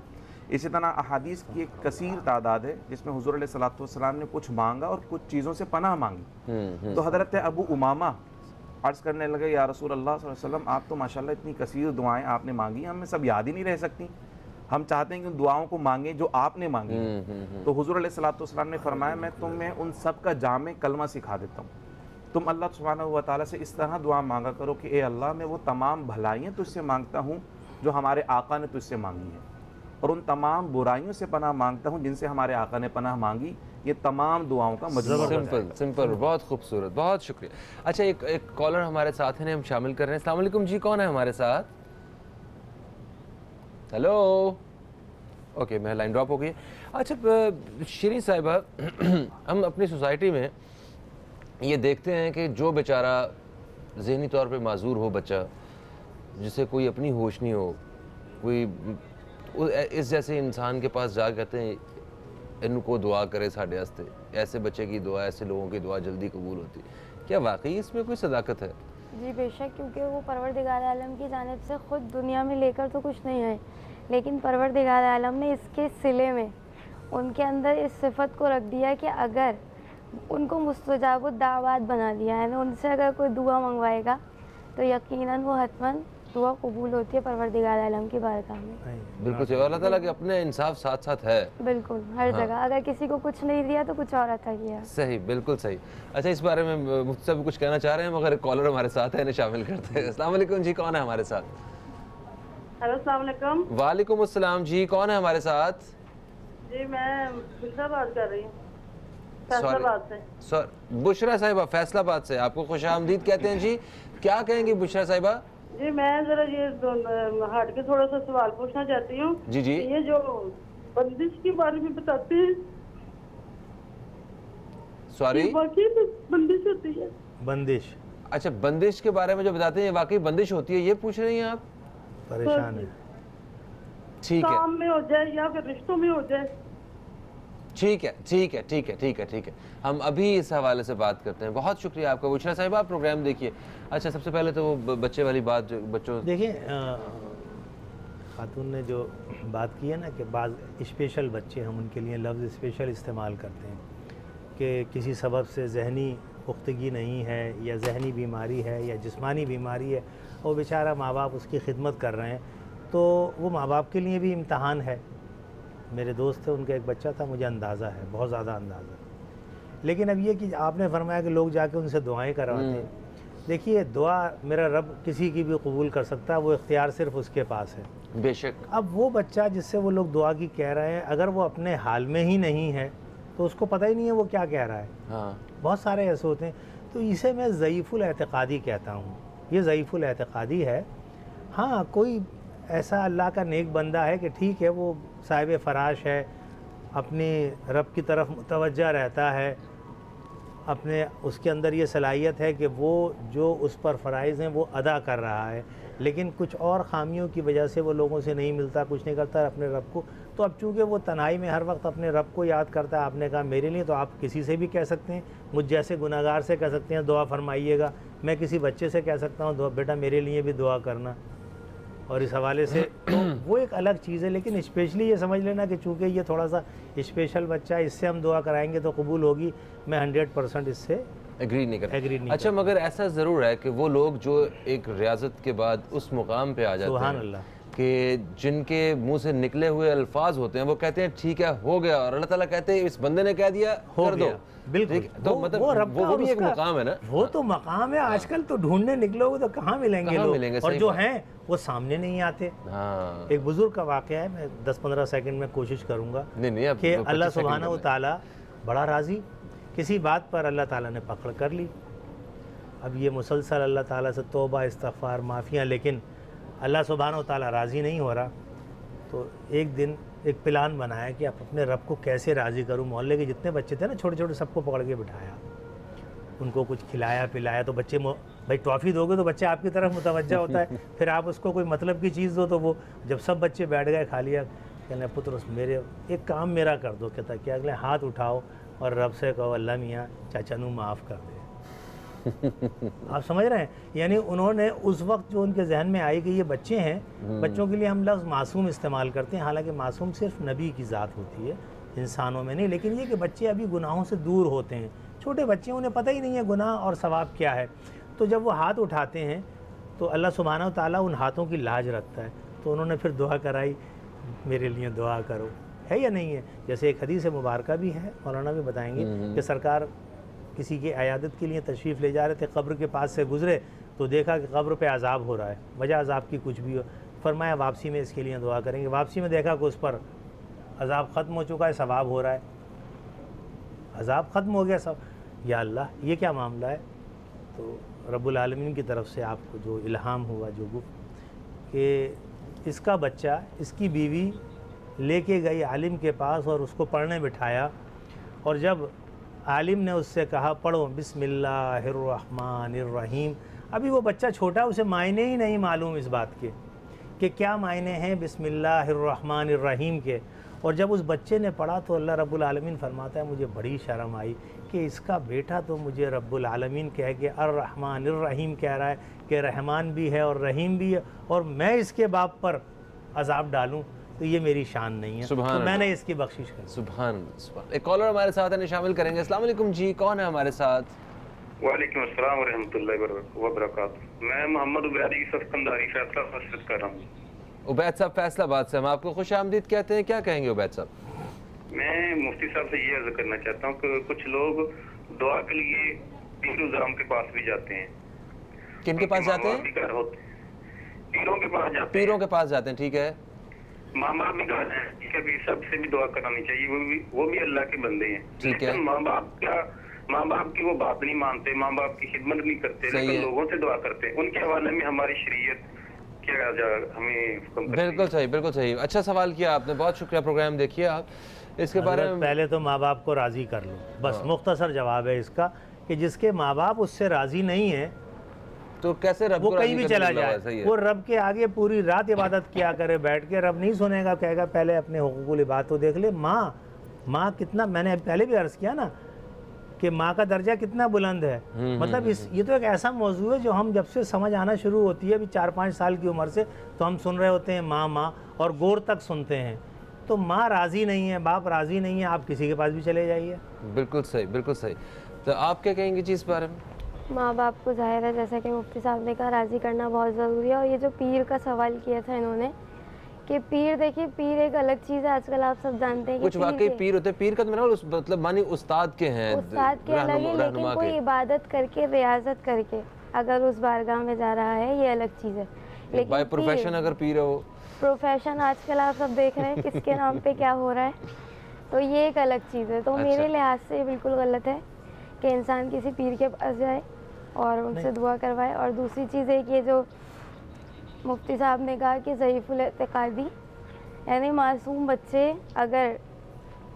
اسی طرح احادیث کی ایک کثیر تعداد ہے جس میں حضور علیہ الصلوۃ والسلام نے کچھ مانگا اور کچھ چیزوں سے پناہ مانگی. تو حضرت ابو امامہ عرض کرنے لگے یا رسول اللہ صلی اللہ علیہ وسلم، آپ تو ماشاءاللہ اتنی کثیر دعائیں آپ نے مانگی، ہمیں سب یاد ہی نہیں رہ سکتی، ہم چاہتے ہیں کہ ان دعاؤں کو مانگیں جو آپ نے مانگی. تو حضور علیہ الصلوۃ والسلام نے فرمایا میں تمہیں ان سب کا جامع کلمہ سکھا دیتا ہوں. تم اللہ سبحانہ و تعالیٰ سے اس طرح دعا مانگا کرو کہ اے اللہ میں وہ تمام بھلائیاں تجھ سے مانگتا ہوں جو ہمارے آقا نے تجھ سے مانگی ہیں، اور ان تمام برائیوں سے پناہ مانگتا ہوں جن سے ہمارے آقا نے پناہ مانگی. یہ تمام دعاؤں کا مجموعہ. سمپل، بہت خوبصورت، بہت شکریہ. اچھا، ایک کالر ہمارے ساتھ ہیں، ہم شامل کر رہے ہیں. السلام علیکم جی، کون ہے ہمارے ساتھ؟ ہیلو، اوکے، میں لائن ڈراپ ہو گئی. اچھا شیریں صاحبہ، ہم اپنی سوسائٹی میں یہ دیکھتے ہیں کہ جو بیچارہ ذہنی طور پہ معذور ہو، بچہ جسے کوئی اپنی ہوش نہیں ہو، کوئی اس جیسے انسان کے پاس جا کہتے ہیں ان کو دعا کرے ساڈے واسطے، ایسے بچے کی دعا، ایسے لوگوں کی دعا جلدی قبول ہوتی. کیا واقعی اس میں کوئی صداقت ہے؟ جی بے شک، کیونکہ وہ پروردگار عالم کی جانب سے خود دنیا میں لے کر تو کچھ نہیں ہے، لیکن پروردگار عالم نے اس کے صلے میں ان کے اندر اس صفت کو رکھ دیا کہ اگر ان کو مستجاب الدعوات بنا دیا ہے نا، ان سے اگر کوئی دعا منگوائے گا تو یقیناً وہ حتماً دعا قبول ہوتی ہے پروردگار عالم کی بارگاہ میں. بالکل صحیح. اللہ تعالیٰ کے اپنے انصاف ساتھ ساتھ ہے بالکل ہر جگہ. اگر کسی کو کچھ نہیں دیا تو کچھ اور عطا کیا. صحیح، بالکل صحیح. اچھا، اس بارے میں مفتی صاحب کچھ کہنا چاہ رہے ہیں مگر کالر ہمارے ساتھ ہے، انہیں شامل کرتے ہیں. السلام علیکم جی، کون ہے ہمارے ساتھ؟ ہیلو، السلام علیکم. وعلیکم السلام جی، کون ہے ہمارے ساتھ؟ جی میں بشرا بات کر رہی ہوں فیصل آباد سے. بشرا صاحبہ فیصل آباد سے، آپ کو خوش آمدید کہتے ہیں جی. کیا کہیں گی بشرا صاحبہ؟ جی میں ذرا یہ ہٹ کے تھوڑا سا سوال پوچھنا چاہتی ہوں. جی جی. یہ جو بندش کے بارے میں بتاتے ہیں، سوری واقعی بندش ہوتی ہے؟ بندش؟ اچھا، بندش کے بارے میں جو بتاتے ہیں یہ واقعی بندش ہوتی ہے، یہ پوچھ رہی ہیں آپ؟ پریشان ہے. ٹھیک ہے، کام میں ہو جائے یا پھر رشتوں میں ہو جائے. ٹھیک ہے ٹھیک ہے ٹھیک ہے ٹھیک ہے ٹھیک ہے، ہم ابھی اس حوالے سے بات کرتے ہیں. بہت شکریہ آپ کا بشرا صاحبہ، آپ پروگرام دیکھیے. اچھا، سب سے پہلے تو وہ بچے والی بات جو بچوں دیکھیں، خاتون نے جو بات کی ہے نا کہ بعض اسپیشل بچے، ہم ان کے لیے لفظ اسپیشل استعمال کرتے ہیں کہ کسی سبب سے ذہنی پختگی نہیں ہے یا ذہنی بیماری ہے یا جسمانی بیماری ہے، وہ بیچارہ ماں باپ اس کی خدمت کر رہے ہیں، تو وہ ماں باپ کے لیے بھی امتحان ہے. میرے دوست تھے، ان کا ایک بچہ تھا، مجھے اندازہ ہے، بہت زیادہ اندازہ. لیکن اب یہ کہ آپ نے فرمایا کہ لوگ جا کے ان سے دعائیں کرواتے ہیں. دیکھیے، دعا میرا رب کسی کی بھی قبول کر سکتا ہے، وہ اختیار صرف اس کے پاس ہے. بے شک. اب وہ بچہ جس سے وہ لوگ دعا کی کہہ رہے ہیں، اگر وہ اپنے حال میں ہی نہیں ہے تو اس کو پتہ ہی نہیں ہے وہ کیا کہہ رہا ہے. ہاں، بہت سارے ایسے ہوتے ہیں. تو اسے میں ضعیف الاعتقادی کہتا ہوں. یہ ضعیف الاعتقادی ہے. ہاں کوئی ایسا اللہ کا نیک بندہ ہے کہ ٹھیک ہے وہ صاحب فراش ہے, اپنی رب کی طرف متوجہ رہتا ہے, اپنے اس کے اندر یہ صلاحیت ہے کہ وہ جو اس پر فرائض ہیں وہ ادا کر رہا ہے, لیکن کچھ اور خامیوں کی وجہ سے وہ لوگوں سے نہیں ملتا, کچھ نہیں کرتا اپنے رب کو. تو اب چونکہ وہ تنہائی میں ہر وقت اپنے رب کو یاد کرتا ہے, آپ نے کہا میرے لیے, تو آپ کسی سے بھی کہہ سکتے ہیں, مجھ جیسے گناہگار سے کہہ سکتے ہیں دعا فرمائیے گا. میں کسی بچے سے کہہ سکتا ہوں بیٹا میرے لیے بھی دعا کرنا. اور اس حوالے سے تو وہ ایک الگ چیز ہے, لیکن اسپیشلی یہ سمجھ لینا کہ چونکہ یہ تھوڑا سا اسپیشل بچہ ہے, اس سے ہم دعا کرائیں گے تو قبول ہوگی, میں 100% اس سے ایگری نہیں کرتا. اچھا مگر ایسا ضرور ہے کہ وہ لوگ جو ایک ریاضت کے بعد اس مقام پہ آ جاتے ہیں, سبحان اللہ, کہ جن کے منہ سے نکلے ہوئے الفاظ ہوتے ہیں وہ کہتے ہیں ٹھیک ہے ہو گیا, اور اللہ تعالیٰ کہتے ہیں اس بندے نے کہہ دیا کر دو. بالکل, تو مطلب وہ بھی ایک مقام ہے نا, وہ تو مقام ہے. آج کل تو ڈھونڈنے نکلو گے تو کہاں ملیں گے لوگ, اور جو ہیں وہ سامنے نہیں آتے. ایک بزرگ کا واقعہ ہے, میں 10-15 سیکنڈ میں کوشش کروں گا کہ اللہ سبحانہ و تعالیٰ بڑا راضی, کسی بات پر اللہ تعالیٰ نے پکڑ کر لی. اب یہ مسلسل اللہ تعالیٰ سے توبہ استغفار معافیاں, لیکن اللہ سبحانہ و تعالیٰ راضی نہیں ہو رہا. تو ایک دن ایک پلان بنایا کہ آپ اپنے رب کو کیسے راضی کروں. محلے کے جتنے بچے تھے نا چھوٹے چھوٹے, سب کو پکڑ کے بٹھایا, ان کو کچھ کھلایا پلایا. تو بچے بھائی ٹافی دو گے تو بچہ آپ کی طرف متوجہ ہوتا ہے, پھر آپ اس کو کوئی مطلب کی چیز دو تو وہ, جب سب بچے بیٹھ گئے کھا لیا, کہنے پتر میرے ایک کام میرا کر دو. کہتا کہ اگلے ہاتھ اٹھاؤ اور رب سے کہو اللہ میاں چاچا نو معاف کر دے. آپ سمجھ رہے ہیں, یعنی انہوں نے اس وقت جو ان کے ذہن میں آئی کہ یہ بچے ہیں, بچوں کے لیے ہم لفظ معصوم استعمال کرتے ہیں, حالانکہ معصوم صرف نبی کی ذات ہوتی ہے, انسانوں میں نہیں. لیکن یہ کہ بچے ابھی گناہوں سے دور ہوتے ہیں, چھوٹے بچے, انہیں پتہ ہی نہیں ہے گناہ اور ثواب کیا ہے. تو جب وہ ہاتھ اٹھاتے ہیں تو اللہ سبحانہ و تعالیٰ ان ہاتھوں کی لاج رکھتا ہے. تو انہوں نے پھر دعا کرائی, میرے لیے دعا کرو. ہے یا نہیں ہے؟ جیسے ایک حدیث مبارکہ بھی ہے, مولانا بھی بتائیں گے, کہ سرکار کسی کی عیادت کے لیے تشریف لے جا رہے تھے, قبر کے پاس سے گزرے تو دیکھا کہ قبر پہ عذاب ہو رہا ہے, وجہ عذاب کی کچھ بھی ہو. فرمایا واپسی میں اس کے لیے دعا کریں گے. واپسی میں دیکھا کہ اس پر عذاب ختم ہو چکا ہے, ثواب ہو رہا ہے. عذاب ختم ہو گیا سب, یا اللہ یہ کیا معاملہ ہے؟ تو رب العالمین کی طرف سے آپ کو جو الہام ہوا, جو کہ اس کا بچہ, اس کی بیوی لے کے گئی عالم کے پاس اور اس کو پڑھنے بٹھایا, اور جب عالم نے اس سے کہا پڑھو بسم اللہ الرحمن الرحیم, ابھی وہ بچہ چھوٹا, اسے معنی ہی نہیں معلوم اس بات کے کہ کیا معنی ہیں بسم اللہ الرحمن الرحیم کے. اور جب اس بچے نے پڑھا تو اللہ رب العالمین فرماتا ہے مجھے بڑی شرم آئی کہ اس کا بیٹا تو مجھے رب العالمین کہہ کے الرحمن الرحیم کہہ رہا ہے کہ رحمان بھی ہے اور رحیم بھی ہے, اور میں اس کے باپ پر عذاب ڈالوں تو یہ میری شان نہیں ہے, تو میں نے اس کی بخشش کر. سبحان اللہ. ایک کالر ہمارے ساتھ ہے, شامل کریں گے. السلام علیکم جی, کون ہے ہمارے ساتھ؟ وعلیکم السلام ورحمۃ اللہ وبرکاتہ. میں محمد عبید یوسف قنداری فیصلہ آباد سے کر رہا ہوں. عبید صاحب فیصلہ آباد سے, ہم آپ کو خوش آمدید کہتے ہیں. کیا کہیں گے عبید صاحب؟ میں مفتی صاحب سے یہ عرض کرنا چاہتا ہوں کہ کچھ لوگ دعا کے لیے پیر و زام کے پاس بھی جاتے ہیں. کن کے پاس جاتے ہیں؟ پیروں کے پاس جاتے ہیں. پیروں کے پاس جاتے ہیں, ٹھیک ہے. ماں باپ بھی گھر ہیں, ٹھیک ہے, بھی سب سے بھی دعا کرانی چاہیے, وہ بھی اللہ کے بندے ہیں. ٹھیک ہے. ماں باپ کی وہ بات نہیں مانتے, ماں باپ کی خدمت نہیں کرتے, لیکن لوگوں سے دعا کرتے ہیں. ان کے حوالے میں ہماری شریعت کیا ہمیں حکم کرتی ہے؟ بالکل صحیح, بالکل صحیح. اچھا سوال کیا آپ نے, بہت شکریہ. پروگرام دیکھیے آپ, اس کے بارے میں پہلے تو ماں باپ کو راضی کر لو, بس مختصر جواب ہے اس کا, کہ جس کے ماں باپ اس سے راضی نہیں ہیں تو کیسے رب وہ کہیں بھی چلا جائے, وہ رب کے آگے پوری رات عبادت کیا کرے بیٹھ کے, رب نہیں سنے گا, کہے گا پہلے اپنے حقوق العباد تو دیکھ لے. ماں کتنا, میں نے پہلے بھی عرض کیا نا کہ ماں کا درجہ کتنا بلند ہے. مطلب یہ تو ایک ایسا موضوع ہے جو ہم جب سے سمجھ آنا شروع ہوتی ہے, ابھی 4-5 سال کی عمر سے, تو ہم سن رہے ہوتے ہیں ماں, اور گور تک سنتے ہیں. تو ماں راضی نہیں ہے, باپ راضی نہیں ہے, آپ کسی کے پاس بھی چلے جائیے. بالکل صحیح, بالکل صحیح. تو آپ کیا کہیں گے جی اس بارے میں؟ ماں باپ کو ظاہر ہے جیسا کہ مفتی صاحب نے کہا راضی کرنا بہت ضروری ہے. اور یہ جو پیر کا سوال کیا تھا انہوں نے, کہ پیر, دیکھیے پیر ایک الگ چیز ہے. آج کل آپ سب جانتے ہیں کہ کچھ واقعی پیر ہوتے ہیں, پیر کا مطلب مانی استاد کے ہیں, استاد کے الگ ہے, لیکن کوئی عبادت کر کے, ریاضت کر کے اگر اس بارگاہ میں جا رہا ہے, یہ الگ چیز ہے. لیکن بائی پروفیشن اگر پیر ہے, وہ پروفیشن آج کل آپ سب دیکھ رہے ہیں کس کے نام پہ کیا ہو رہا ہے, تو یہ ایک الگ چیز ہے. تو میرے لحاظ سے بالکل غلط ہے کہ انسان کسی پیر کے پاس جائے اور ان سے دعا کروائے. اور دوسری چیز ہے کہ جو مفتی صاحب نے کہا کہ ضعیف الاعتقادی یعنی معصوم بچے، اگر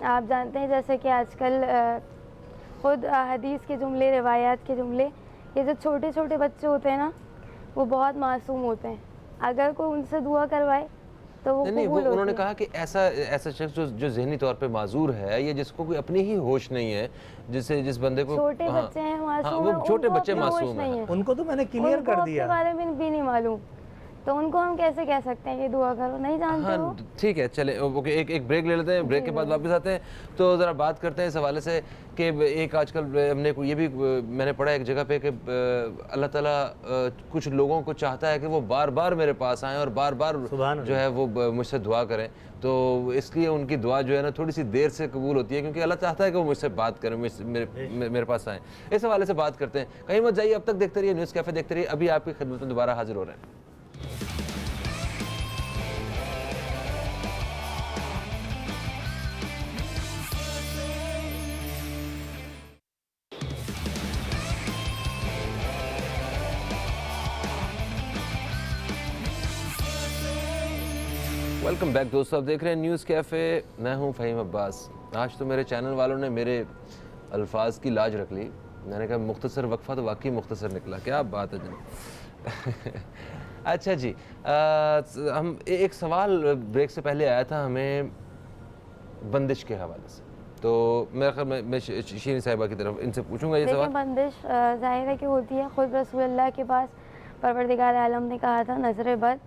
آپ جانتے ہیں جیسے کہ آج کل خود حدیث کے جملے، روایات کے جملے، یہ جو چھوٹے چھوٹے بچے ہوتے ہیں نا وہ بہت معصوم ہوتے ہیں، اگر کوئی ان سے دعا کروائے تو وہ نہیں، قبول انہوں نے ہوتی ہے. کہا کہ ایسا شخص جو ذہنی طور پہ معذور ہے یا جس کو کوئی اپنی ہی ہوش نہیں ہے، جس بندے کو چھوٹے بچے ہیں معصوم وہ ہیں، چھوٹے ان کو بچے اپنا ہوش معصوم نہیں ہیں. ہے، ان کو تو میں نے کلیئر ان کو کر اپنے دیا. بارے میں بھی نہیں معلوم، تو ان کو ہم کیسے کہہ سکتے ہیں کہ دعا کرو؟ نہیں جانتے ہاں وہ. ٹھیک ہے، چلیں اوکے، ایک بریک لے لیتے ہیں، بریک کے بعد واپس آتے ہیں. تو ذرا بات کرتے ہیں اس حوالے سے کہ ایک آج کل ہم نے یہ بھی میں نے پڑھا ایک جگہ پہ کہ اللہ تعالیٰ کچھ لوگوں کو چاہتا ہے کہ وہ بار بار میرے پاس آئیں اور بار بار جو ہے وہ مجھ سے دعا کریں. تو اس لیے ان کی دعا جو ہے نا تھوڑی سی دیر سے قبول ہوتی ہے، کیونکہ اللہ چاہتا ہے کہ وہ مجھ سے بات کریں، میرے پاس آئیں. اس حوالے سے بات کرتے ہیں. کہیں مت جائیے، اب تک دیکھتے رہیے نیوز کیفے، دیکھتے رہیے. ابھی آپ کی خدمت میں دوبارہ حاضر ہو رہے ہیں. ویلکم بیک دوستو، آپ دیکھ رہے ہیں نیوز کیفے. میں ہوں فہیم عباس. آج تو میرے چینل والوں نے میرے الفاظ کی لاج رکھ لی. میں نے کہا مختصر وقفہ تو واقعی مختصر نکلا. کیا بات ہے جناب. اچھا جی، ہم ایک سوال بریک سے پہلے آیا تھا ہمیں بندش کے حوالے سے، تو میرے خیال میں شیرین صاحبہ کی طرف ان سے پوچھوں گا یہ سوال. دیکھیں بندش ظاہر ہے کہ ہوتی ہے. خود رسول اللہ کے پاس پروردگار عالم نے کہا تھا نظر بد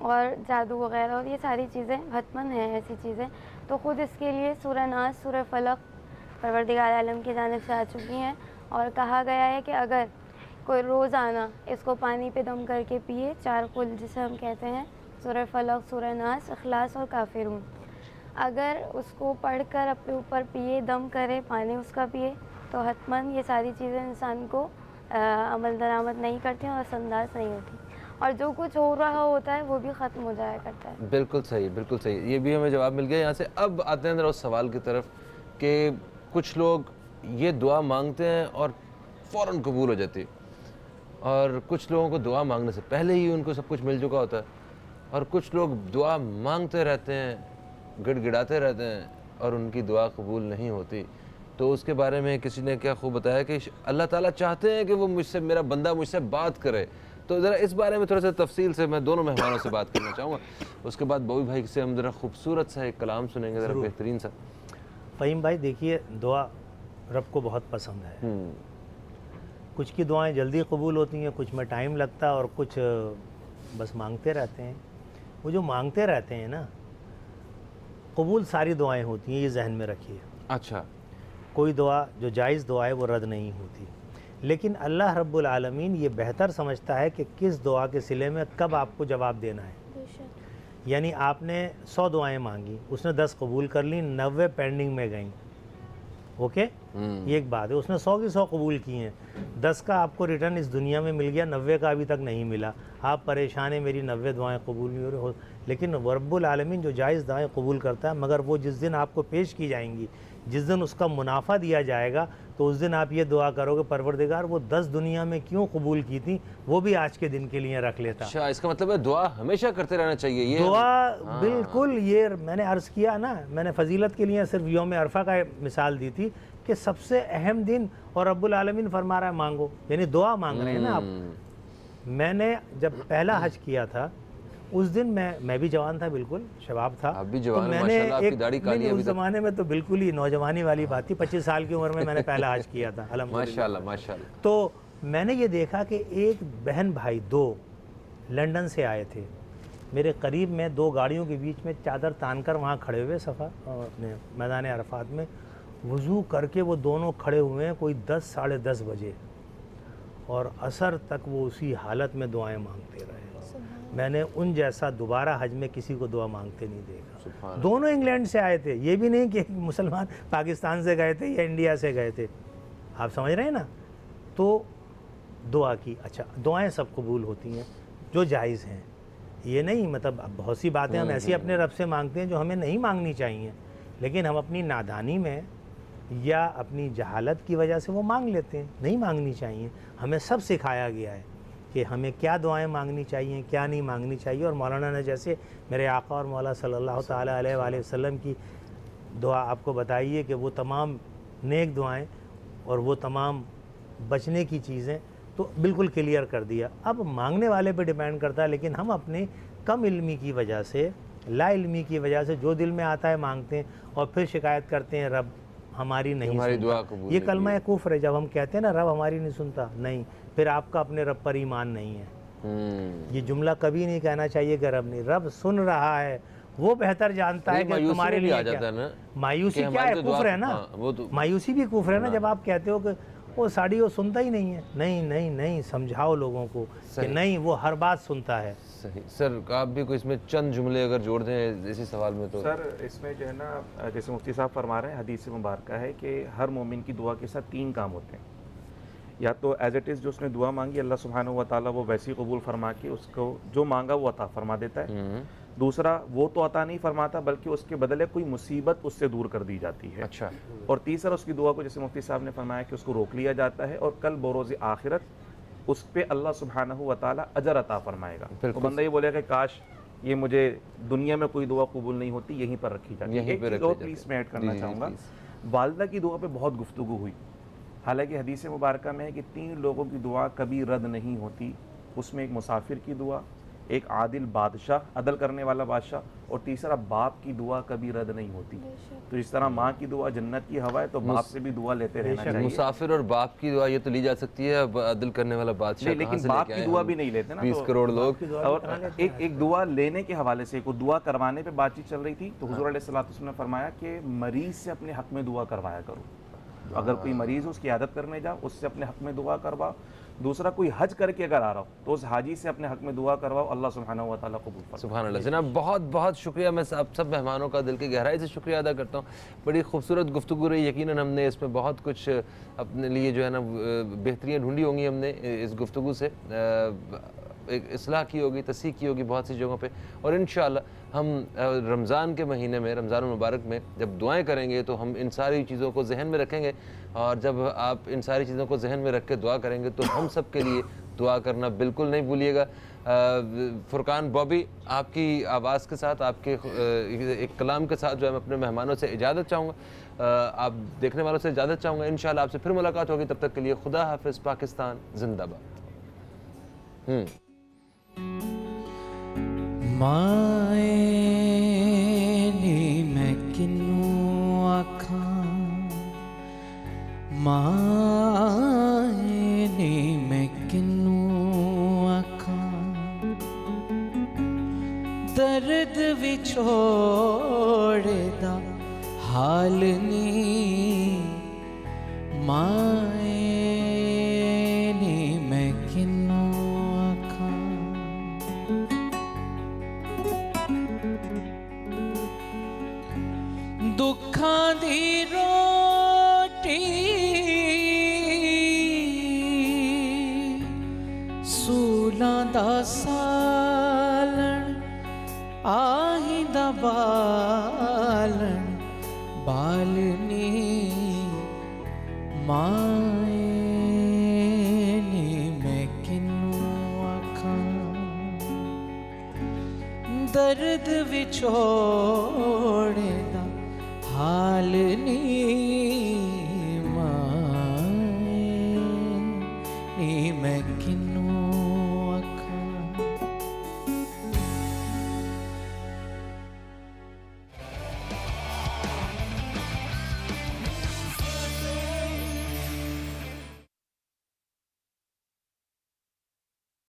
اور جادو وغیرہ، اور یہ ساری چیزیں حتماً ہیں ایسی چیزیں. تو خود اس کے لیے سورہ ناس، سورہ فلق پروردگار عالم کی جانب سے آ چکی ہیں، اور کہا گیا ہے کہ اگر کوئی روزانہ اس کو پانی پہ دم کر کے پیے، 4 قل جسے ہم کہتے ہیں، سورہ فلق، سورہ ناس، اخلاص اور کافرون، اگر اس کو پڑھ کر اپنے اوپر پیے، دم کرے، پانی اس کا پیے، تو حتماً یہ ساری چیزیں انسان کو عمل درآمد نہیں کرتی اور اثر انداز نہیں ہوتی، اور جو کچھ ہو رہا ہوتا ہے وہ بھی ختم ہو جایا کرتا ہے. بالکل صحیح، بالکل صحیح. یہ بھی ہمیں جواب مل گیا یہاں سے. اب آتے ہیں ذرا اس سوال کی طرف کہ کچھ لوگ یہ دعا مانگتے ہیں اور فوراً قبول ہو جاتی، اور کچھ لوگوں کو دعا مانگنے سے پہلے ہی ان کو سب کچھ مل چکا ہوتا ہے، اور کچھ لوگ دعا مانگتے رہتے ہیں، گڑ گڑاتے رہتے ہیں اور ان کی دعا قبول نہیں ہوتی. تو اس کے بارے میں کسی نے کیا خوب بتایا کہ اللہ تعالیٰ چاہتے ہیں کہ وہ مجھ سے، میرا بندہ مجھ سے بات کرے. تو ذرا اس بارے میں تھوڑا سا تفصیل سے میں دونوں مہمانوں سے بات کرنا چاہوں گا. اس کے بعد بوی بھائی سے ہم ذرا خوبصورت سا ایک کلام سنیں گے، ذرا بہترین سا. فہیم بھائی دیکھیے، دعا رب کو بہت پسند ہے. کچھ کی دعائیں جلدی قبول ہوتی ہیں، کچھ میں ٹائم لگتا ہے، اور کچھ بس مانگتے رہتے ہیں. وہ جو مانگتے رہتے ہیں نا، قبول ساری دعائیں ہوتی ہیں، یہ ذہن میں رکھیے. اچھا، کوئی دعا جو جائز دعا ہے وہ رد نہیں ہوتی، لیکن اللہ رب العالمین یہ بہتر سمجھتا ہے کہ کس دعا کے صلے میں کب آپ کو جواب دینا ہے. یعنی آپ نے 100 دعائیں مانگی، اس نے 10 قبول کر لیں، 90 پینڈنگ میں گئیں. اوکے، یہ ایک بات ہے. اس نے 100 کی 100 قبول کی ہیں، 10 کا آپ کو ریٹرن اس دنیا میں مل گیا، 90 کا ابھی تک نہیں ملا. آپ پریشان ہیں میری 90 دعائیں قبول نہیں ہو رہی. لیکن رب العالمین جو جائز دعائیں قبول کرتا ہے، مگر وہ جس دن آپ کو پیش کی جائیں گی، جس دن اس کا منافع دیا جائے گا، تو اس دن آپ یہ دعا کرو گے پروردگار وہ 10 دنیا میں کیوں قبول کی تھی، وہ بھی آج کے دن کے لیے رکھ لیتا. اچھا، اس کا مطلب ہے دعا ہمیشہ کرتے رہنا چاہیے. یہ دعا بالکل، یہ میں نے عرض کیا نا، میں نے فضیلت کے لیے صرف یوم عرفہ کا مثال دی تھی کہ سب سے اہم دن، اور رب العالمین فرما رہا ہے مانگو، یعنی دعا مانگ رہے ہیں نا آپ. میں نے جب پہلا حج کیا تھا اس دن میں بھی جوان تھا، بالکل شباب تھا. آپ بھی جوان ہیں ماشاءاللہ، آپ کی داڑھی کالی ہے ابھی اس زمانے میں تو بالکل ہی نوجوانی والی بات تھی. 25 سال کی عمر میں میں نے پہلا حج کیا تھا الحمدللہ. ماشاءاللہ ماشاءاللہ. تو میں نے یہ دیکھا کہ ایک بہن بھائی 2 لنڈن سے آئے تھے، میرے قریب میں 2 گاڑیوں کے بیچ میں چادر تان کر وہاں کھڑے ہوئے صفا اپنے میدان عرفات میں، وضو کر کے وہ دونوں کھڑے ہوئے ہیں کوئی 10 ساڑھے 10 بجے، اور عصر تک وہ اسی حالت میں دعائیں مانگتے رہے. میں نے ان جیسا دوبارہ حج میں کسی کو دعا مانگتے نہیں دیکھا. دونوں انگلینڈ سے آئے تھے، یہ بھی نہیں کہ مسلمان پاکستان سے گئے تھے یا انڈیا سے گئے تھے. آپ سمجھ رہے ہیں نا. تو دعا کی، اچھا دعائیں سب قبول ہوتی ہیں جو جائز ہیں. یہ نہیں مطلب بہت سی باتیں ہم ایسی اپنے رب سے مانگتے ہیں جو ہمیں نہیں مانگنی چاہیے، لیکن ہم اپنی نادانی میں یا اپنی جہالت کی وجہ سے وہ مانگ لیتے ہیں. نہیں مانگنی چاہیے. ہمیں سب سکھایا گیا ہے کہ ہمیں کیا دعائیں مانگنی چاہیے, کیا نہیں مانگنی چاہیے. اور مولانا نے جیسے میرے آقا اور مولا صلی اللہ تعالیٰ علیہ وآلہ وسلم کی دعا آپ کو بتائیے کہ وہ تمام نیک دعائیں اور وہ تمام بچنے کی چیزیں تو بالکل کلیئر کر دیا. اب مانگنے والے پہ ڈیپینڈ کرتا ہے, لیکن ہم اپنے کم علمی کی وجہ سے, لا علمی کی وجہ سے جو دل میں آتا ہے مانگتے ہیں اور پھر شکایت کرتے ہیں رب ہماری نہیں سنتا. یہ کلمہ کفر ہے. جب ہم کہتے ہیں نا رب ہماری نہیں سنتا, نہیں, پھر آپ کا اپنے رب پر ایمان نہیں ہے. یہ جملہ کبھی نہیں کہنا چاہیے کہ رب نہیں, رب سن رہا ہے, وہ بہتر جانتا ہے کہ تمہارے لیے کیا. مایوسی کیا ہے؟ کفر ہے نا. مایوسی بھی کفر ہے نا جب آپ کہتے ہو کہ وہ ساڑی وہ سنتا ہی نہیں ہے. نہیں نہیں نہیں, سمجھاؤ لوگوں کو کہ نہیں, وہ ہر بات سنتا ہے. صحیح. سر آپ بھی کوئی اس میں چند جملے اگر جوڑ دیں اسی سوال میں. تو سر اس میں جو ہے نا, جیسے مفتی صاحب فرما رہے ہیں, حدیث مبارکہ ہے کہ ہر مومن کی دعا کے ساتھ 3 کام ہوتے ہیں. یا تو ایز اٹ از جو اس نے دعا مانگی اللہ سبحانہ و تعالیٰ وہ ویسی قبول فرما کے اس کو جو مانگا وہ عطا فرما دیتا ہے. دوسرا, وہ تو عطا نہیں فرماتا بلکہ اس کے بدلے کوئی مصیبت اس سے دور کر دی جاتی ہے. اچھا. اور تیسرا, اس کی دعا کو جیسے مفتی صاحب نے فرمایا کہ اس کو روک لیا جاتا ہے اور کل بروز آخرت اس پہ اللہ سبحانہ و تعالیٰ اجر عطا فرمائے گا. تو بندہ یہ بولے کہ کاش یہ مجھے دنیا میں کوئی دعا قبول نہیں ہوتی, یہیں پر رکھی جاتی ہے. ایک چیز اور پلیز میں ایڈ کرنا چاہوں گا, والدہ کی دعا پہ بہت گفتگو ہوئی. حالانکہ حدیث مبارکہ میں ہے کہ 3 لوگوں کی دعا کبھی رد نہیں ہوتی. اس میں ایک مسافر کی دعا, ایک عادل بادشاہ, عدل کرنے والا بادشاہ, اور تیسرا باپ کی دعا کبھی رد نہیں ہوتی. تو جس طرح ماں کی دعا جنت کی ہوا ہے تو باپ سے بھی دعا لیتے رہنا چاہیے. مسافر اور باپ کی دعا یہ تو لی جا سکتی ہے, عدل کرنے والا بادشاہ لیکن باپ کی دعا بھی نہیں لیتے نا. 20 کروڑ لوگ. اور ایک دعا لینے کے حوالے سے, ایک دعا کروانے پہ بات چیت چل رہی تھی تو حضور علیہ الصلوۃ والسلام نے فرمایا کہ مریض سے اپنے حق میں دعا کروایا کرو. اگر کوئی مریض اس کی عادت کرنے جا, اس سے اپنے حق میں دعا کروا. دوسرا, کوئی حج کر کے اگر آ رہا ہو تو اس حاجی سے اپنے حق میں دعا کرواؤ, اللہ سبحانہ و تعالیٰ قبول فرمائے. سبحان اللہ. جناب بہت بہت شکریہ. میں آپ سب مہمانوں کا دل کی گہرائی سے شکریہ ادا کرتا ہوں. بڑی خوبصورت گفتگو رہی. یقیناً ہم نے اس میں بہت کچھ اپنے لیے جو ہے نا بہتریاں ڈھونڈی ہوں گی. ہم نے اس گفتگو سے ایک اصلاح کی ہوگی, تصحیح کی ہوگی بہت سی جگہوں پہ. اور انشاءاللہ ہم رمضان کے مہینے میں, رمضان المبارک میں جب دعائیں کریں گے تو ہم ان ساری چیزوں کو ذہن میں رکھیں گے. اور جب آپ ان ساری چیزوں کو ذہن میں رکھ کے دعا کریں گے تو ہم سب کے لیے دعا کرنا بالکل نہیں بھولیے گا. فرقان بابی, آپ کی آواز کے ساتھ, آپ کے ایک کلام کے ساتھ جو ہے میں اپنے مہمانوں سے اجازت چاہوں گا, آپ دیکھنے والوں سے اجازت چاہوں گا. انشاءاللہ آپ سے پھر ملاقات ہوگی. تب تک کے لیے خدا حافظ. پاکستان زندہ باد. مائے نی میں کنوں آکھاں, مائے نی میں کنوں آکھاں, درد وچھوڑے دا حال نی, مائے نی میں کنوں آکھاں. دکھاں دی روٹی سولاں دا سالن, آہیں دا بالن بالنی, مائے نی میں کنوں آکھاں, درد وچھوڑے دا حال نی, مائے نی میں کنوں